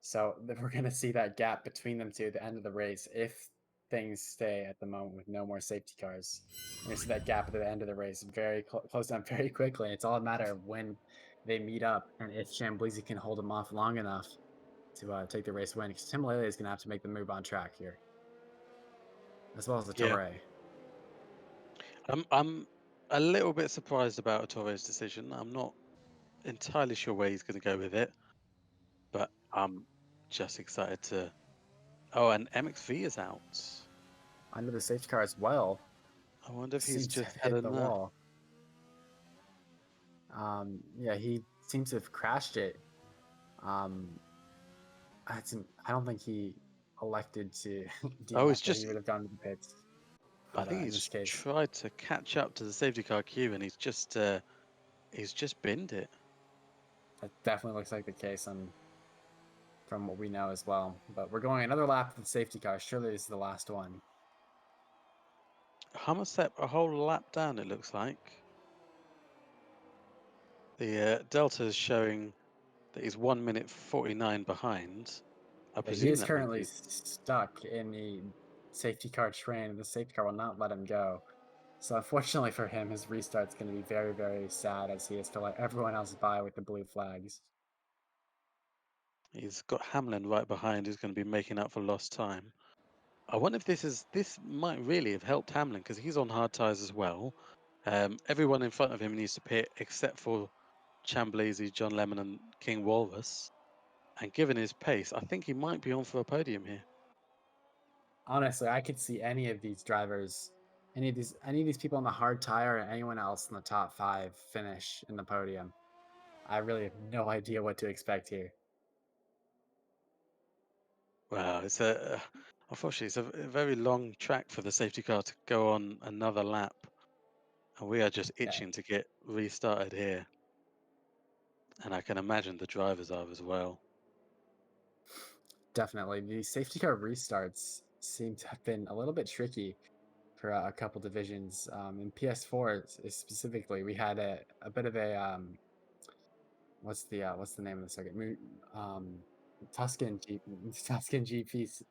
So we're going to see that gap between them two at the end of the race if things stay at the moment with no more safety cars. We're going to see that gap at the end of the race very close down very quickly. It's all a matter of when they meet up and if Chamblizi can hold them off long enough to take the race win. Because Tim Lele is going to have to make the move on track here, as well as the Yeah, Torre. I'm a little bit surprised about Torres' decision. I'm not entirely sure where he's going to go with it, but I'm just excited to. Oh, and MXV is out. Under the safety car as well. I wonder if he's Seems to have just had hit the enough. wall. Yeah, he seems to have crashed it. Um, I don't think he elected to Oh, he's DNF it. He just. would have gone to the pits. I But think in he's this just case, tried to catch up to the safety car queue, and he's just binned it. that definitely looks like the case from what we know as well. But we're going another lap of the safety car. Surely this is the last one. Hummerstep a whole lap down. It looks like the Delta is showing that he's 1 minute 49 behind. I Yeah, he presume is that means currently he's. stuck in the safety car train, and the safety car will not let him go. So unfortunately for him, his restart's going to be very, very sad as he has to let everyone else by with the blue flags. He's got Hamlin right behind, who's going to be making up for lost time. I wonder if this might really have helped Hamlin because he's on hard tyres as well. Everyone in front of him needs to pit except for Chamblizi, John Lemon, and King Walrus. And given his pace, I think he might be on for a podium here. Honestly, I could see any of these drivers, any of these people on the hard tire, or anyone else in the top five finish in the podium. I really have no idea what to expect here. Wow, unfortunately it's a very long track for the safety car to go on another lap, and we are just Yeah, itching to get restarted here. And I can imagine the drivers are as well. definitely. The safety car restarts seem to have been a little bit tricky for a couple divisions. In PS4 specifically, we had a bit of a what's the name of the circuit? Tuscan G Tuscan GP's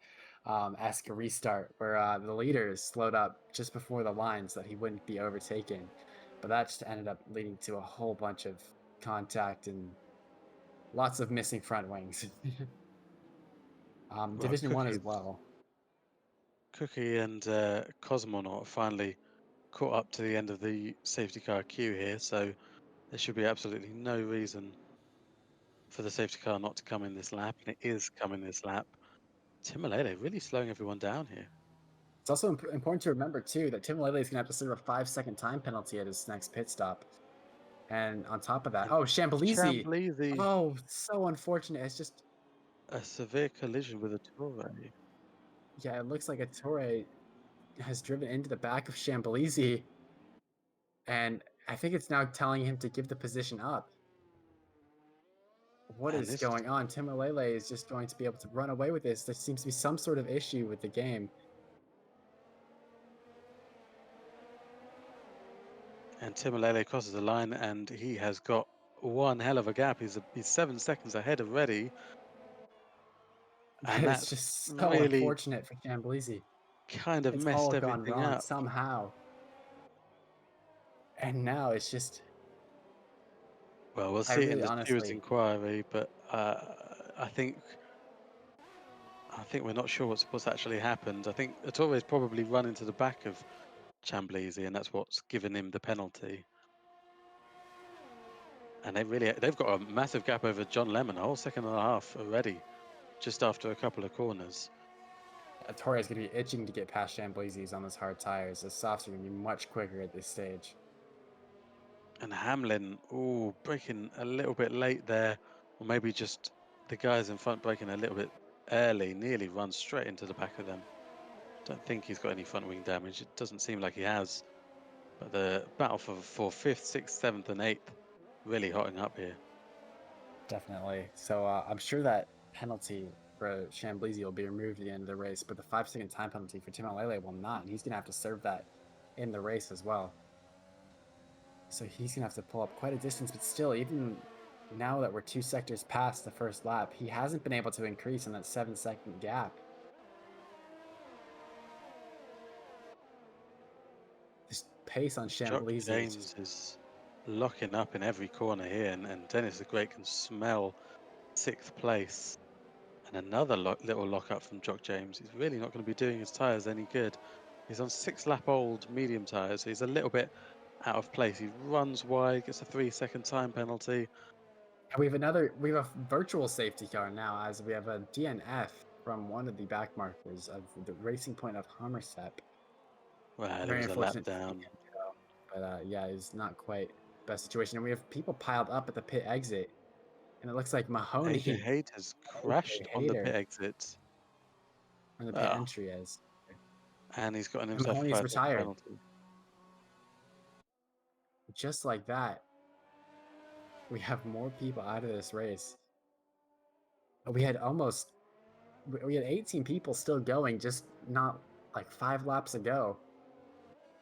esque restart where the leaders slowed up just before the line so that he wouldn't be overtaken. but that just ended up leading to a whole bunch of contact and lots of missing front wings. Well, Division 1 as well. Cookie and Cosmonaut finally caught up to the end of the safety car queue here, so there should be absolutely no reason for the safety car not to come in this lap, and it is coming this lap. Timolele really slowing everyone down here. It's also important to remember too that Tim Lele is going to have to serve a 5-second time penalty at his next pit stop. And on top of that, And oh, Chamblizi. Chamblizi, Oh, so unfortunate. It's just, a severe collision with a Torre. yeah, it looks like a Torre has driven into the back of Chamblizi. And I think it's now telling him to give the position up. What And is this, going on? Timolele is just going to be able to run away with this. There seems to be some sort of issue with the game. and Timolele crosses the line, and he has got one hell of a gap. He's 7 seconds ahead already, That and is that's just so really unfortunate for Chamblizi. kind of It's messed all gone everything wrong up. somehow. And now it's just, Well, we'll I see it in really the stewards' honestly, inquiry, but I think we're not sure what's actually happened. I think Torre's probably run into the back of Chamblizi, and that's what's given him the penalty. And they've got a massive gap over John Lemon, a whole second and a half already, just after a couple of corners. Torre is going to be itching to get past Chamblizi's on those hard tires. The softs are going to be much quicker at this stage. And Hamlin, ooh, braking a little bit late there, or maybe just the guys in front braking a little bit early, nearly runs straight into the back of them. Don't think he's got any front wing damage. It doesn't seem like he has. But the battle for 5th, 6th, 7th, and 8th really hotting up here. Definitely. So I'm sure that penalty for Chamblizi will be removed at the end of the race, but the 5-second time penalty for Tim Lele will not, and he's going to have to serve that in the race as well. So he's going to have to pull up quite a distance, but still, even now that we're 2 sectors past the first lap, he hasn't been able to increase in that 7-second gap. This pace on Jock Chamblizi is James just, is locking up in every corner here, and Dennis the Great can smell 6th place. And another little lock up from Jock James. He's really not going to be doing his tyres any good. He's on 6-lap-old medium tyres, so he's a little bit out of place. He runs wide, gets a 3-second time penalty. we have a virtual safety car now, as we have a DNF from one of the back markers of the Racing Point of Somerset. Well, it Very was a lap unfortunate to see down. him go, but yeah, it's not quite the best situation. And we have people piled up at the pit exit, and it looks like Mahoney AJ Hayes has and crashed AJ on the pit Hayter exit. from the pit Ah, entry is. and he's gotten And himself a Mahoney's 5-second retired. penalty. Just like that, we have more people out of this race. We had 18 people still going, just not like 5 laps ago.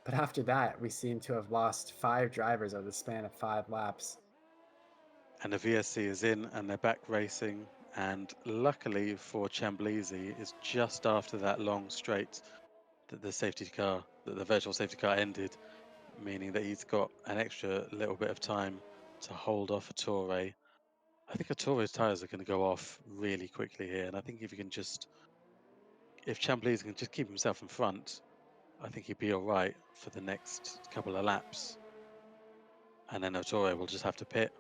But after that, we seem to have lost 5 drivers over the span of 5 laps. And the VSC is in, and they're back racing. And luckily for Chamblizi, it's just after that long straight that the virtual safety car ended, meaning that he's got an extra little bit of time to hold off a Torre. I think a Torre's tyres are going to go off really quickly here, and I think if Chamblizi can just keep himself in front, I think he'd be all right for the next couple of laps. And then Torre will just have to pit.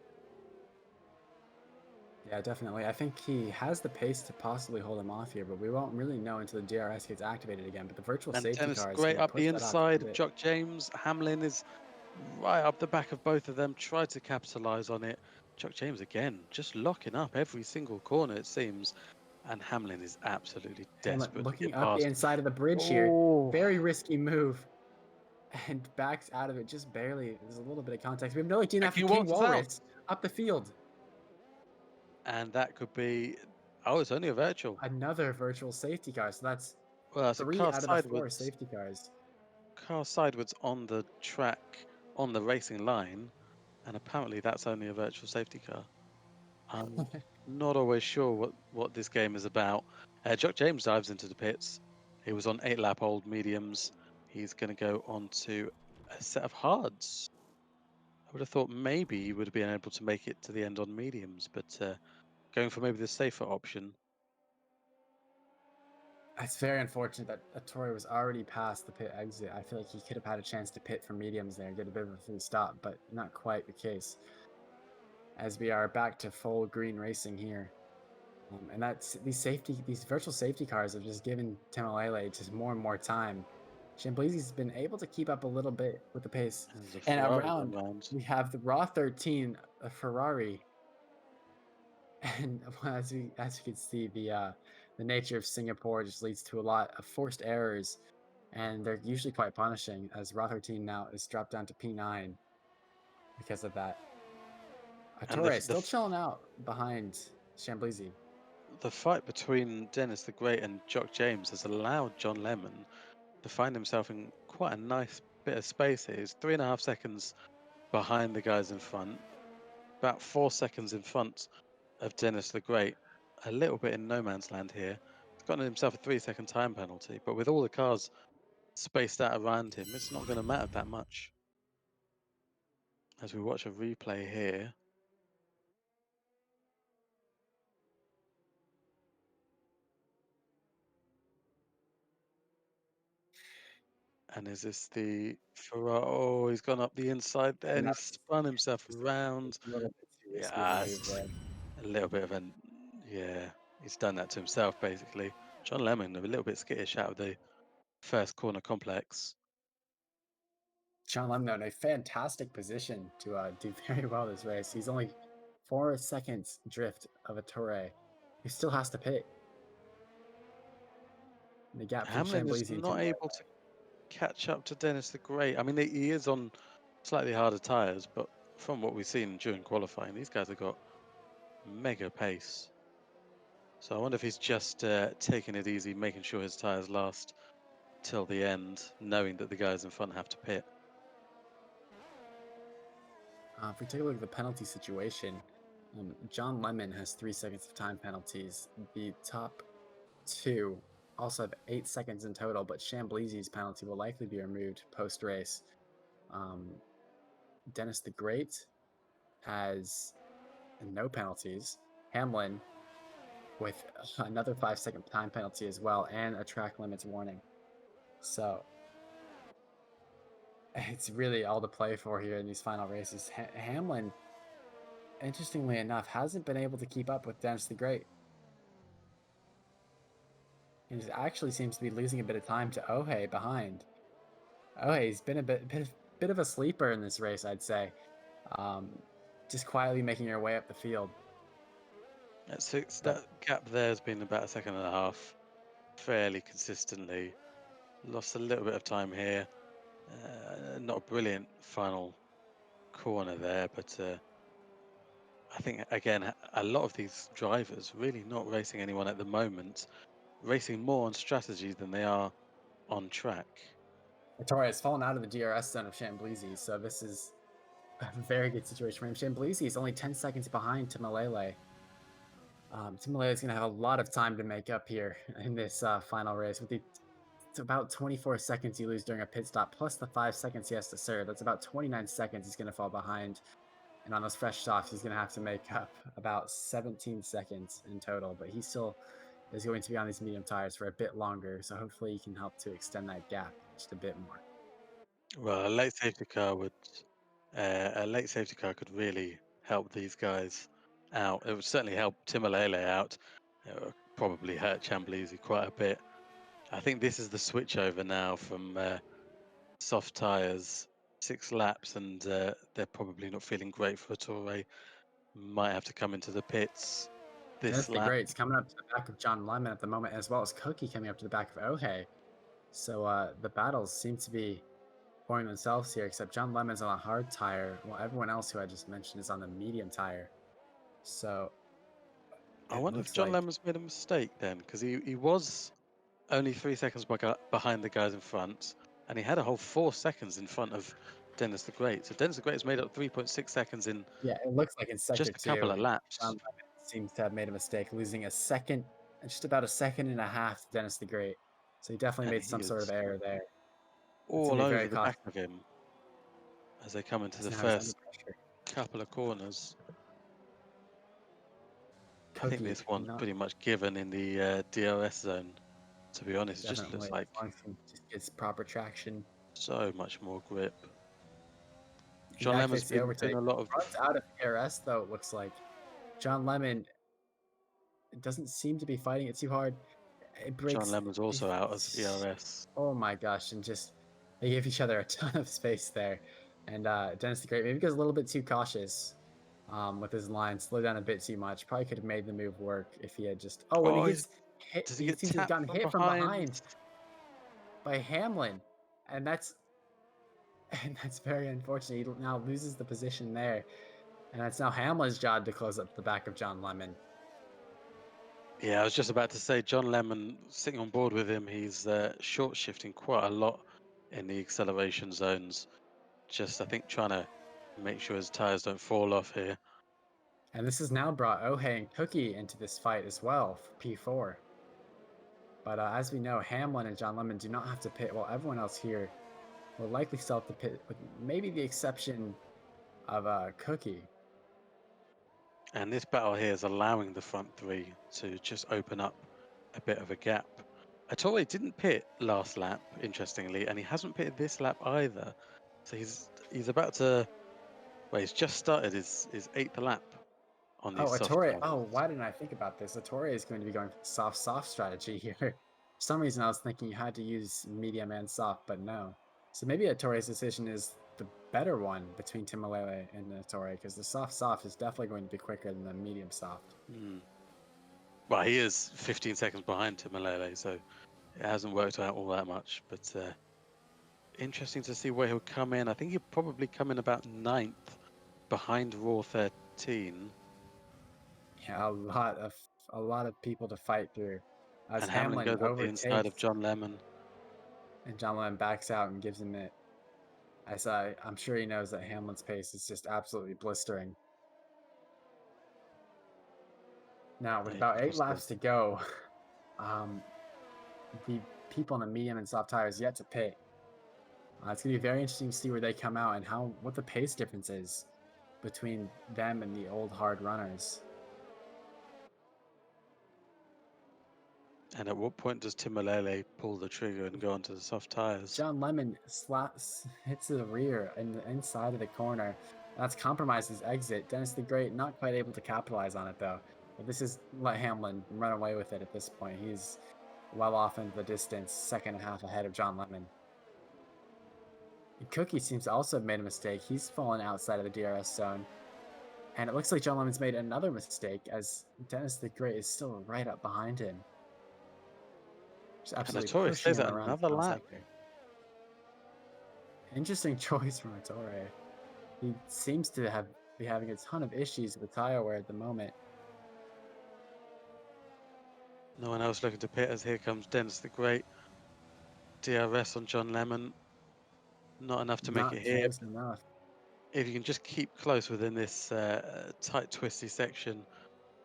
Yeah, definitely. I think he has the pace to possibly hold him off here, but we won't really know until the DRS gets activated again. But the virtual And safety Dennis car is Great going to up push the that off inside a of bit. Jock James. Hamlin is right up the back of both of them, tried to capitalise on it. Jock James again, just locking up every single corner, it seems. And Hamlin is absolutely Hamlet desperate to looking get up the past. inside of the bridge here. Oh, Very risky move. And backs out of it just barely. There's a little bit of context. We have another DNF from King Walrus up the field. and that could be. Oh, it's only a virtual. Another virtual safety car. So that's Well, that's a 3 car out of the 4 sideways. safety cars. Car sideways on the track, on the racing line, and apparently that's only a virtual safety car. I'm not always sure what this game is about. Jock James dives into the pits. He was on 8-lap old mediums. He's going to go on to a set of hards. I would have thought maybe he would have been able to make it to the end on mediums, but going for maybe the safer option. It's very unfortunate that Ettore was already past the pit exit. I feel like he could have had a chance to pit for mediums there, get a bit of a free stop, but not quite the case. As we are back to full green racing here. And that's these virtual safety cars have just given Temalele just more and more time. Chamblizi's been able to keep up a little bit with the pace. And there's a And Ferrari around, going round. we have the Raw 13, a Ferrari. And as you can see, the nature of Singapore just leads to a lot of forced errors, and they're usually quite punishing. As Raw 13 now is dropped down to P9 because of that. And Torre still chilling out behind Chamblizi. the fight between Dennis the Great and Jock James has allowed John Lemon to find himself in quite a nice bit of space here. He's 3.5 seconds behind the guys in front, about 4 seconds in front of Dennis the Great, a little bit in no man's land here. He's gotten himself a 3-second time penalty, but with all the cars spaced out around him, it's not going to matter that much. As we watch a replay here. And is this the Ferrari? Oh, he's gone up the inside there and And he's that's spun himself around. a little bit too risky of a Yeah, move there. a little bit of an yeah. He's done that to himself basically. John Lemon a little bit skittish out of the first corner complex. John Lemon in a fantastic position to do very well this race. He's only 4 seconds drift of a Torre, who still has to pit. The gap between Hamlin is Chamblizi and not Tim able to catch up to Dennis the Great. I mean, he is on slightly harder tyres, but from what we've seen during qualifying, these guys have got mega pace. So I wonder if he's just taking it easy, making sure his tyres last till the end, knowing that the guys in front have to pit. If we take a look at the penalty situation, John Lemon has 3 seconds of time penalties. The top two also have 8 seconds in total, but Chamblizi's penalty will likely be removed post-race. Dennis the Great has no penalties. Hamlin with another 5-second time penalty as well, and a track limits warning. So it's really all to play for here in these final races. Hamlin, interestingly enough, hasn't been able to keep up with Dennis the Great. He actually seems to be losing a bit of time to Ohe behind. Ohe's been a bit of a sleeper in this race, I'd say. Just quietly making her way up the field. That gap there has been about 1.5 seconds, fairly consistently. Lost a little bit of time here. Not a brilliant final corner there, but I think, again, a lot of these drivers really not racing anyone at the moment, racing more on strategy than they are on track. Torre has fallen out of the DRS zone of Chamblizi, so this is a very good situation for him. Chamblizi is only 10 seconds behind Timalele. Timalele is going to have a lot of time to make up here in this final race. With it's about 24 seconds you lose during a pit stop, plus the 5 seconds he has to serve. That's about 29 seconds he's going to fall behind. And on those fresh softs, he's going to have to make up about 17 seconds in total. But he still is going to be on these medium tires for a bit longer. So hopefully he can help to extend that gap just a bit more. Well, a late safety car could really help these guys out. It would certainly help Timalele out. It would probably hurt Chamblizi quite a bit. I think this is the switch over now from soft tyres, 6 laps, and they're probably not feeling great for Torre. Might have to come into the pits this Dennis the lap. Great's coming up to the back of John Lemon at the moment, as well as Cookie coming up to the back of Ohe. So the battles seem to be pouring themselves here, except John Lemon's on a hard tire, while everyone else who I just mentioned is on the medium tire. So I wonder if John Lemon's made a mistake then, because he was only 3 seconds behind the guys in front, and he had a whole 4 seconds in front of Dennis the Great. So Dennis the Great has made up 3.6 seconds in yeah, it looks like in sector just a couple 2, of laps. John Lemon seems to have made a mistake, losing a second, just about a second and a half to Dennis the Great. So he definitely And made he some sort of is error there. It's all gonna be over very the back costly. of him. as they come into As the now he's under first pressure. couple of corners. I think Cookie, this one's not pretty much given in the DRS zone. To be honest, it just looks definitely, like as long as he just gets proper traction. so much more grip. He John Lemon's activates the been doing overtake. a lot of. Runs out of DRS though, it looks like. John Lemon doesn't seem to be fighting it too hard. It John breaks. Lemon's also out of ERS. Oh my gosh, and just they give each other a ton of space there. And Dennis the Great maybe goes a little bit too cautious with his line, slow down a bit too much. Probably could have made the move work if he had just. Oh, and he Oh, gets hit. does he He get seems to have tapped gotten from hit from behind? behind by Hamlin, and that's and that's very unfortunate. He now loses the position there, and it's now Hamlin's job to close up the back of John Lemon. Yeah, I was just about to say, John Lemon sitting on board with him, he's short shifting quite a lot in the acceleration zones. Just, I think, trying to make sure his tires don't fall off here. And this has now brought Ohei and Cookie into this fight as well for P4. But as we know, Hamlin and John Lemon do not have to pit, while everyone else here will likely still have to pit, with maybe the exception of Cookie. And this battle here is allowing the front three to just open up a bit of a gap. Attore didn't pit last lap, interestingly, and he hasn't pitted this lap either. So he's about to. Well, he's just started his 8th lap on these Oh, soft Attore. tires. Oh, why didn't I think about this? Attore is going to be going for the soft strategy here. For some reason, I was thinking you had to use medium and soft, but no. So maybe Attore's decision is the better one between Timalele and Attore, because the soft is definitely going to be quicker than the medium soft. Well, he is 15 seconds behind Timalele, so it hasn't worked out all that much. But interesting to see where he'll come in. I think he'll probably come in about 9th behind Raw 13. Yeah, a lot of people to fight through. As And Hamlin Hamlin goes up the inside of overtakes John Lemon. and John Lennon backs out and gives him it. I'm sure he knows that Hamlin's pace is just absolutely blistering. Now, with Right, about 8 just laps to go, the people in the medium and soft tires yet to pit. It's going to be very interesting to see where they come out and what the pace difference is between them and the old hard runners. And at what point does Timalele pull the trigger and go onto the soft tires? John Lemon hits the rear and the inside of the corner. That's compromised his exit. Dennis the Great not quite able to capitalize on it though. But this is let Hamlin run away with it at this point. He's well off into the distance, second and a half ahead of John Lemon. Cookie seems to also have made a mistake. He's fallen outside of the DRS zone. And it looks like John Lemon's made another mistake as Dennis the Great is still right up behind him. Just absolutely Attore pushing stays him at around the another final lap. sector. Interesting choice from Attore. He seems to be having a ton of issues with tire wear at the moment. No one else looking to pit as here comes Dennis the Great. DRS on John Lemon. Not enough to make it here. Close enough. If you can just keep close within this tight, twisty section,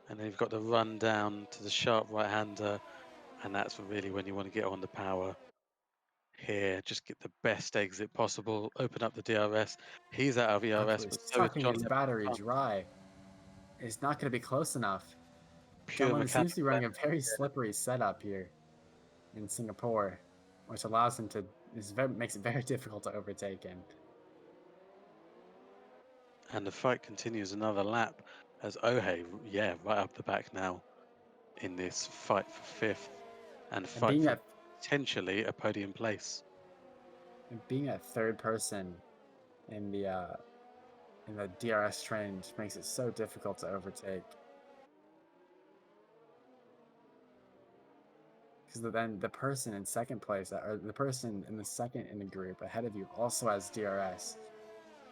and then you've got the run down to the sharp right-hander, and that's really when you want to get on the power. Here, just get the best exit possible, open up the DRS. He's out of ERS, Absolutely but so is sucking John his Lemon. battery dry. It's not going to be close enough. John Pure Lemon seems to be running a mechanical. very slippery setup here in Singapore, which allows him to makes it very difficult to overtake him. And the fight continues another lap as Ohei, yeah, right up the back now in this fight for 5th and fight being for that potentially a podium place. And being that third person in the DRS train just makes it so difficult to overtake. Because then the person in second place, or the person in the second in the group ahead of you, also has DRS,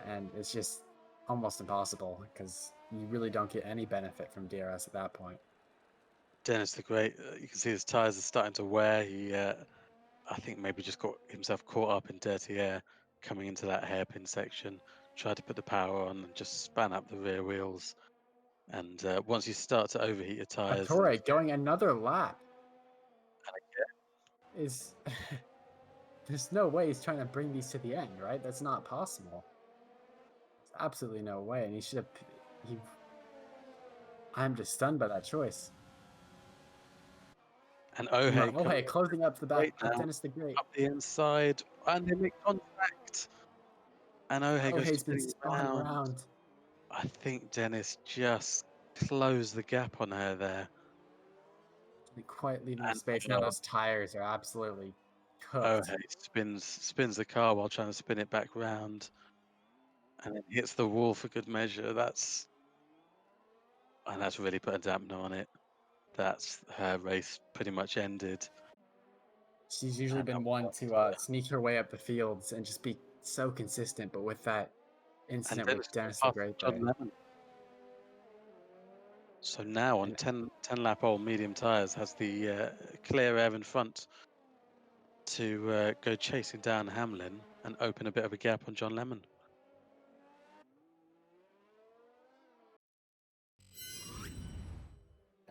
and it's just almost impossible because you really don't get any benefit from DRS at that point. Dennis the Great, you can see his tires are starting to wear. He, I think, maybe just got himself caught up in dirty air coming into that hairpin section. Tried to put the power on and just span up the rear wheels. And once you start to overheat your tires, Attore going another lap is. There's no way he's trying to bring these to the end, right? That's not possible. absolutely no way. And he should have. He. I'm just stunned by that choice. And No, Ohei oh coming hey, closing up to the back straight of now, Dennis the Great. up the inside, and they make contact. And Ohei Oh goes hey's been spinning spun around. around. I think Dennis just closed the gap on her there. Didn't quite leave enough And space. Now those tires are absolutely cooked. Ohei spins the car while trying to spin it back round, and then hits the wall for good measure. And that's really put a dampener on it. That's her race pretty much ended. She's usually And been one to sneak her way up the fields and just be so consistent, but with that incident Dennis with Dennis the passed Great John there, Lemon. So now on and 10 lap old medium tyres has the clear air in front to go chasing down Hamlin and open a bit of a gap on John Lemon.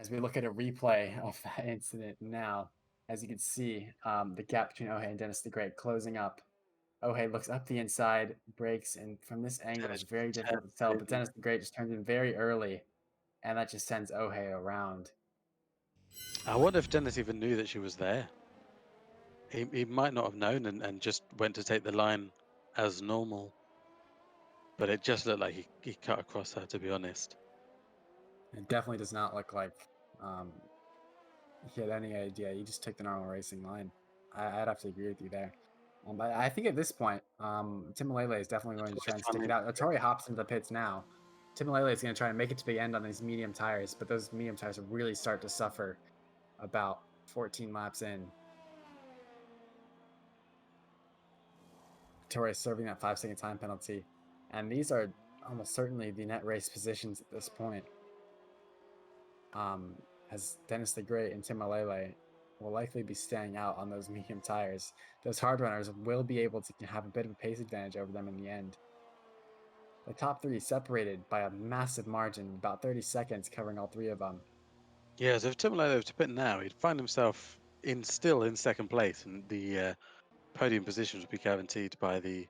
as we look at a replay of that incident now, as you can see, the gap between Ohei and Dennis the Great closing up. Ohei looks up the inside, brakes, and from this angle, Dennis it's very difficult to tell. But Dennis the Great just turns in very early, and that just sends Ohei around. I wonder if Dennis even knew that she was there. He might not have known and just went to take the line as normal. But it just looked like he cut across her, to be honest. It definitely does not look like he had any idea. He just took the normal racing line. I'd have to agree with you there. But I think at this point, Timalele is definitely going to try and stick it out. Tori hops into the pits now. Timalele is going to try and make it to the end on these medium tires, but those medium tires will really start to suffer about 14 laps in. Tori is serving that 5-second time penalty, and these are almost certainly the net race positions at this point. As Dennis the Great and Timalele will likely be staying out on those medium tires. Those hard runners will be able to have a bit of a pace advantage over them in the end. The top three separated by a massive margin, about 30 seconds covering all three of them. Yeah, so if Timberlake were to pit now, he'd find himself still in second place, and the podium positions would be guaranteed by the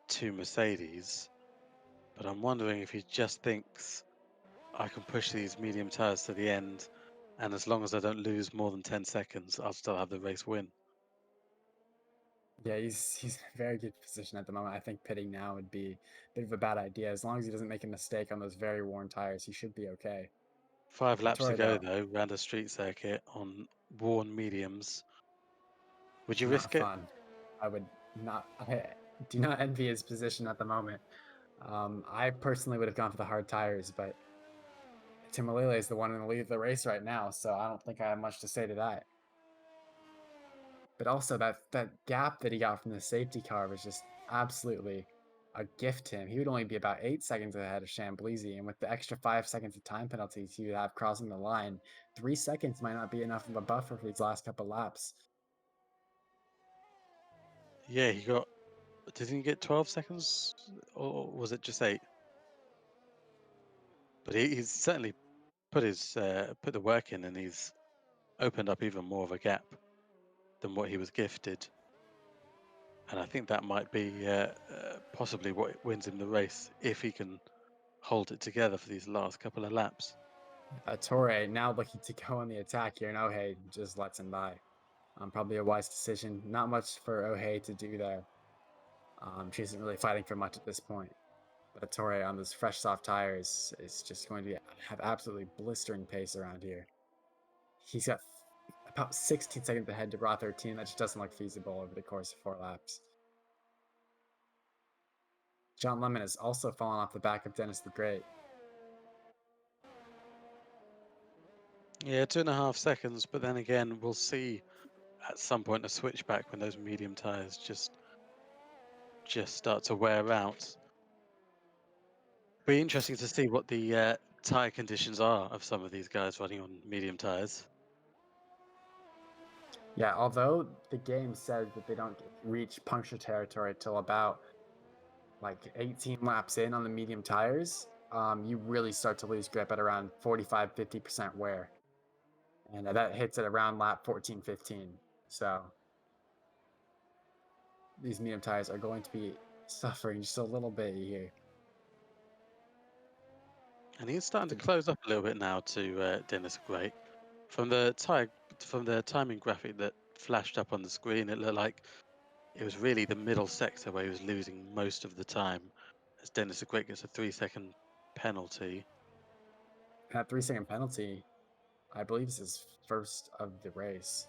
two Mercedes. But I'm wondering if he just thinks, I can push these medium tires to the end, and as long as I don't lose more than 10 seconds, I'll still have the race win. Yeah, he's in a very good position at the moment. I think pitting now would be a bit of a bad idea. As long as he doesn't make a mistake on those very worn tires, he should be okay. 5 laps to Tori, go, though, though, round a street circuit on worn mediums. Would you not risk it? fun. I would not. I do not envy his position at the moment. I personally would have gone for the hard tires, but Timalele is the one in the lead of the race right now, so I don't think I have much to say to that. But also that gap that he got from the safety car was just absolutely a gift to him. He would only be about 8 seconds ahead of Chamblizi, and with the extra 5 seconds of time penalties he would have crossing the line, 3 seconds might not be enough of a buffer for these last couple laps. Yeah, he got. Did he get 12 seconds, or was it just 8? But he's certainly put the work in, and he's opened up even more of a gap than what he was gifted. And I think that might be possibly what wins him the race if he can hold it together for these last couple of laps. Torre now looking to go on the attack here, and Ohei just lets him by. Probably a wise decision. Not much for Ohei to do there. She isn't really fighting for much at this point. But Torre on those fresh soft tires is just going to have absolutely blistering pace around here. He's got about 16 seconds ahead to Raw 13. That just doesn't look feasible over the course of 4 laps. John Lemon has also fallen off the back of Dennis the Great. Yeah, 2.5 seconds, but then again, we'll see at some point a switchback when those medium tires just start to wear out. Be interesting to see what the tire conditions are of some of these guys running on medium tires. Yeah, although the game said that they don't reach puncture territory till about like 18 laps in on the medium tires, you really start to lose grip at around 45-50% wear. And that hits at around lap 14-15. So these medium tires are going to be suffering just a little bit here. And he's starting to close up a little bit now to Dennis Gray. From the timing graphic that flashed up on the screen, it looked like it was really the middle sector where he was losing most of the time, as Dennis the Great gets a 3-second penalty. That 3-second penalty, I believe, is his first of the race.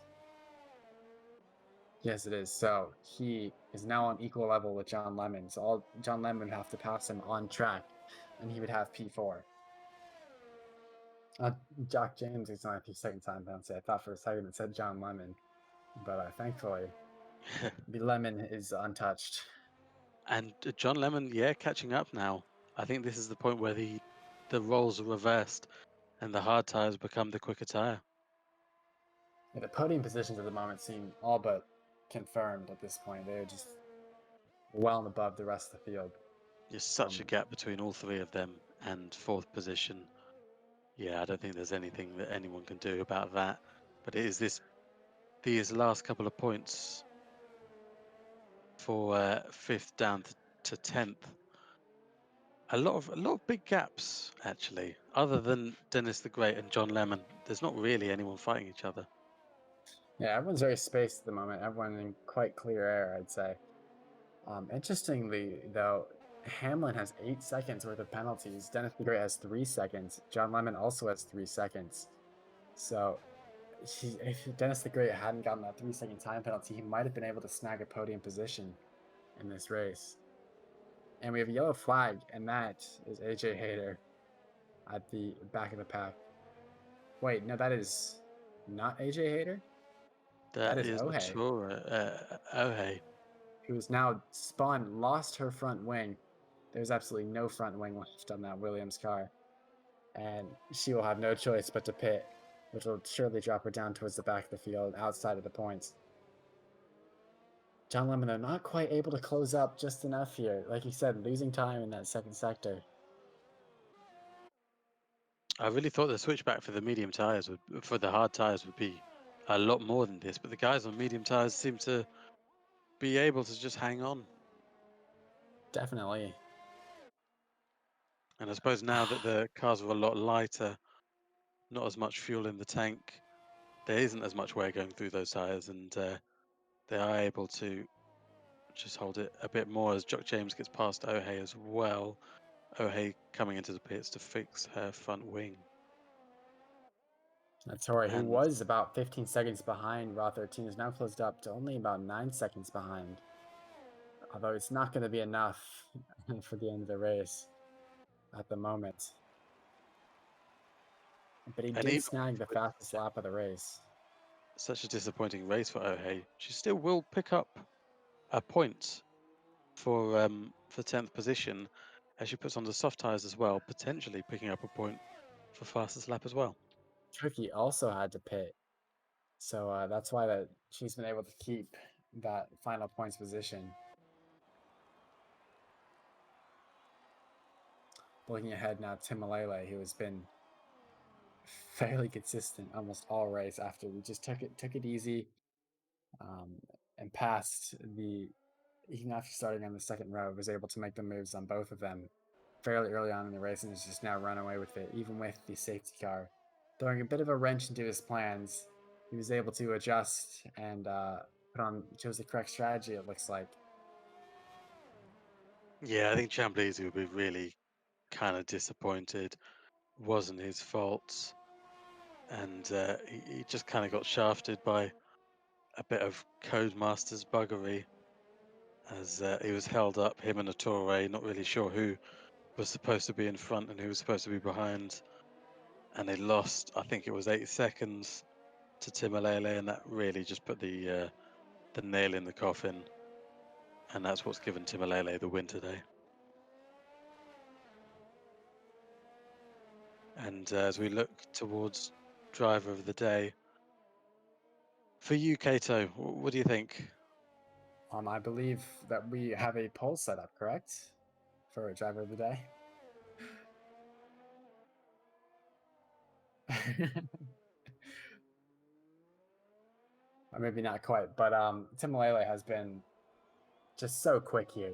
Yes, it is. So he is now on equal level with John Lemon. So John Lemon would have to pass him on track, and he would have P4. Jack James is on a 3-second time penalty. I thought for a second it said John Lemon, but thankfully the Lemon is untouched. And John Lemon, yeah, catching up now. I think this is the point where the roles are reversed and the hard tires become the quicker tire. Yeah, the podium positions at the moment seem all but confirmed at this point. They're just well and above the rest of the field. Just such a gap between all three of them and fourth position. Yeah, I don't think there's anything that anyone can do about that. But it is these last couple of points for fifth down to 10th. A lot of big gaps actually. Other than Dennis the Great and John Lemon, there's not really anyone fighting each other. Yeah, everyone's very spaced at the moment. Everyone in quite clear air, I'd say. Interestingly, though, Hamlin has 8 seconds worth of penalties. Dennis the Great has 3 seconds. John Lemon also has 3 seconds. So if Dennis the Great hadn't gotten that 3-second time penalty, he might have been able to snag a podium position in this race. And we have a yellow flag, and that is AJ Hayter at the back of the pack. Wait, no, that is not AJ Hayter. That is Ohei, Ohei. who's now spun, lost her front wing. There's absolutely no front wing left on that Williams car. And she will have no choice but to pit, which will surely drop her down towards the back of the field, outside of the points. John Lemon, though, not quite able to close up just enough here. Like you said, losing time in that second sector. I really thought the switchback for the medium tires for the hard tires would be a lot more than this, but the guys on medium tires seem to be able to just hang on. Definitely. And I suppose now that the cars are a lot lighter, not as much fuel in the tank, there isn't as much wear going through those tires, and they are able to just hold it a bit more as Jock James gets past Ohei as well. Ohei coming into the pits to fix her front wing. Tori, who And was about 15 seconds behind Raw 13, is now closed up to only about 9 seconds behind. Although it's not going to be enough for the end of the race at the moment. But he did snag the fastest lap of the race. Such a disappointing race for Ohei. She still will pick up a point for 10th position as she puts on the soft tires as well, potentially picking up a point for fastest lap as well. Tricky also had to pit. So that's why she's been able to keep that final points position. Looking ahead now, Tim Malele, who has been fairly consistent almost all race after we just took it easy and passed even after starting on the second row, was able to make the moves on both of them fairly early on in the race and has just now run away with it, even with the safety car. Throwing a bit of a wrench into his plans, he was able to adjust and chose the correct strategy, it looks like. Yeah, I think Chamblizi would be really kind of disappointed. Wasn't his fault. And he just kind of got shafted by a bit of Codemaster's buggery as he was held up, him and Ettore, not really sure who was supposed to be in front and who was supposed to be behind. And they lost, I think it was 8 seconds to Timalele, and that really just put the nail in the coffin. And that's what's given Timalele the win today. And as we look towards driver of the day, for you, Kato, what do you think? I believe that we have a poll set up, correct? For a driver of the day. Or maybe not quite, but Tim Malele has been just so quick here.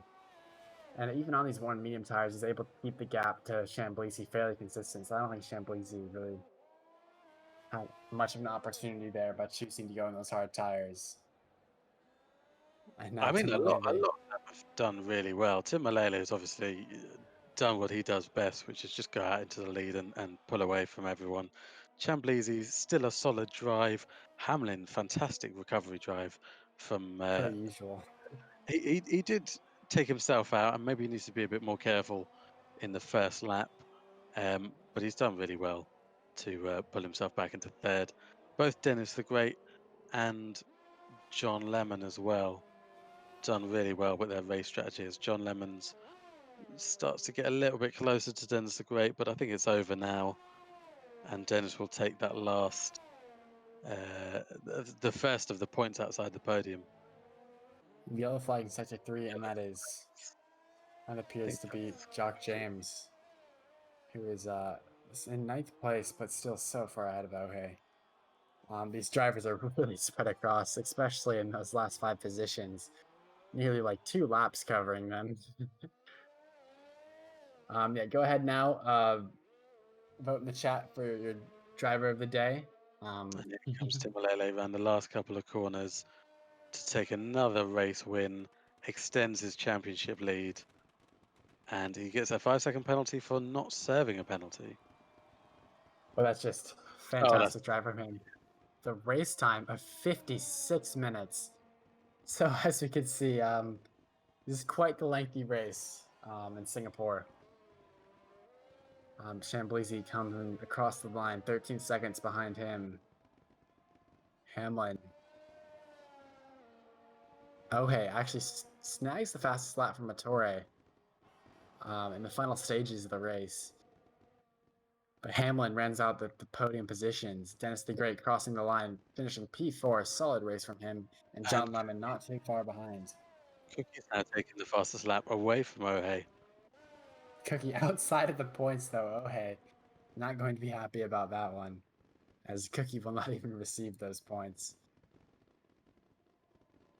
And even on these worn medium tires, he's able to keep the gap to Chamblizi fairly consistent. So I don't think Chamblizi really had much of an opportunity there by choosing to go in those hard tires. And now I mean, Tim a lot of Malele. them have done really well. Tim Malele has obviously done what he does best, which is just go out into the lead and pull away from everyone. Chamblizi's still a solid drive. Hamlin, fantastic recovery drive from. Per usual. He did take himself out, and maybe he needs to be a bit more careful in the first lap. But he's done really well to pull himself back into third. Both Dennis the Great and John Lemon as well done really well with their race strategies. John Lemon's starts to get a little bit closer to Dennis the Great, but I think it's over now, and Dennis will take that last, the first of the points outside the podium. Yellow flag in sector 3, and that I appears think to be that's Jock James, who is in ninth place, but still so far ahead of Ohe. These drivers are really spread across, especially in those last 5 positions. Nearly like 2 laps covering them. Yeah, go ahead now. Vote in the chat for your driver of the day. and here comes Timolele around the last couple of corners to take another race win, extends his championship lead, and he gets a 5-second penalty for not serving a penalty. Well, that's just fantastic driver man. The race time of 56 minutes. So as we can see, this is quite the lengthy race in Singapore. Chamblizi coming across the line, 13 seconds behind him. Hamlin. Ohe actually snags the fastest lap from Matore in the final stages of the race. But Hamlin runs out the podium positions. Dennis the Great crossing the line, finishing P4. Solid race from him. And John Lemon not too far behind. Cookie's now taking the fastest lap away from Ohe. Cookie outside of the points, though. Ohe not going to be happy about that one, as Cookie will not even receive those points.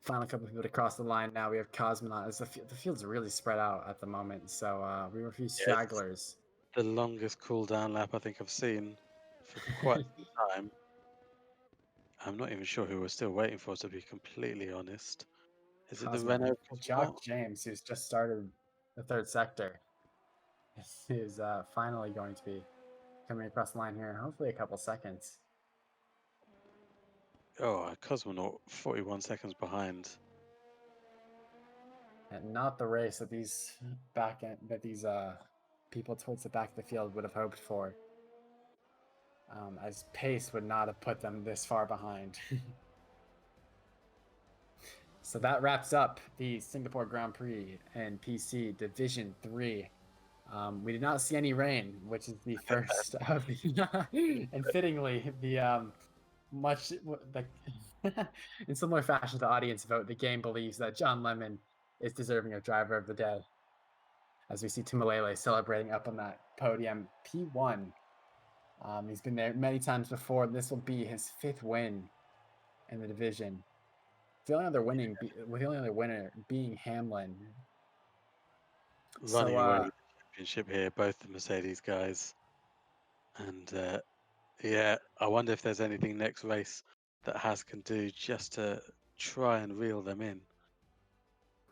Final couple of people to cross the line now. We have Cosmonaut. As the field's really spread out at the moment, so we have a few stragglers. The longest cool down lap I think I've seen for quite some time. I'm not even sure who we're still waiting for, to be completely honest. Is it the Renault? Jock James, who's just started the third sector, is finally going to be coming across the line here in hopefully a couple seconds. Oh, Cosmonaut 41 seconds behind. And not the race that these people towards the back of the field would have hoped for. As pace would not have put them this far behind. So that wraps up the Singapore Grand Prix and PC Division 3. We did not see any rain, which is the first of the, and fittingly, the in similar fashion to the audience vote, the game believes that John Lemon is deserving of driver of the day. As we see Timolele celebrating up on that podium, P1. He's been there many times before. This will be his 5th win in the division. The only other winner being Hamlin. Running away with the championship here, both the Mercedes guys. And yeah, I wonder if there's anything next race that Haas can do just to try and reel them in.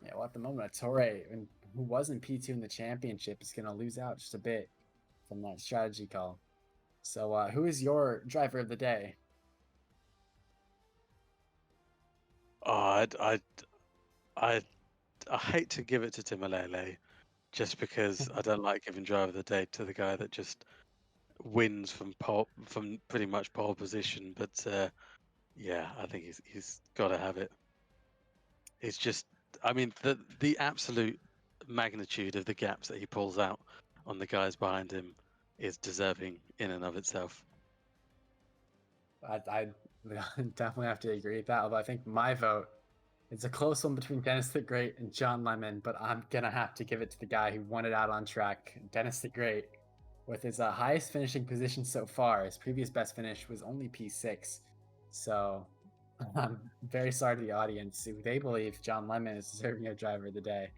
Yeah, well, at the moment, Torre, who was in P2 in the championship, is going to lose out just a bit from that strategy call. So, who is your driver of the day? Oh, I hate to give it to Timolele, just because I don't like giving driver of the day to the guy that just wins from pretty much pole position. But yeah, I think he's got to have it. It's just, I mean, the absolute magnitude of the gaps that he pulls out on the guys behind him is deserving in and of itself. I definitely have to agree with that. Although I think my vote, it's a close one between Dennis the Great and John Lemon, but I'm gonna have to give it to the guy who won it out on track, Dennis the Great, with his highest finishing position so far. His previous best finish was only P6, so I'm very sorry to the audience. They believe John Lemon is deserving a driver of the day.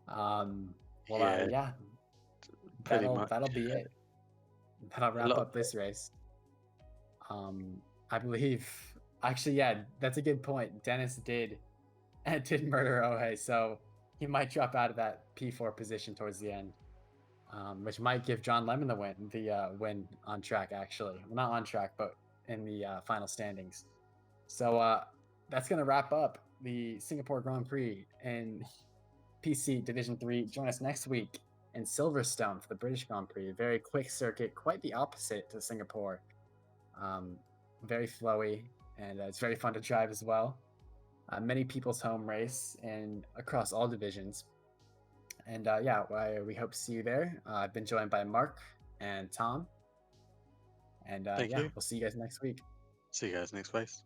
Um, well, Yeah, yeah, pretty that'll much. be it. That'll A wrap lot of up this race. Um, I believe, actually, yeah, that's a good point. Dennis did did murder Ohe, so he might drop out of that P4 position towards the end, which might give John Lemon the win on track. Actually, well, not on track, but in the final standings. So that's gonna wrap up the Singapore Grand Prix in PC Division 3. Join us next week in Silverstone for the British Grand Prix. Very quick circuit, quite the opposite to Singapore. Um, Very flowy, and it's very fun to drive as well. Many people's home race and across all divisions. And yeah, we hope to see you there. I've been joined by Mark and Tom. And Thank yeah, you. we'll see you guys next week. See you guys next race.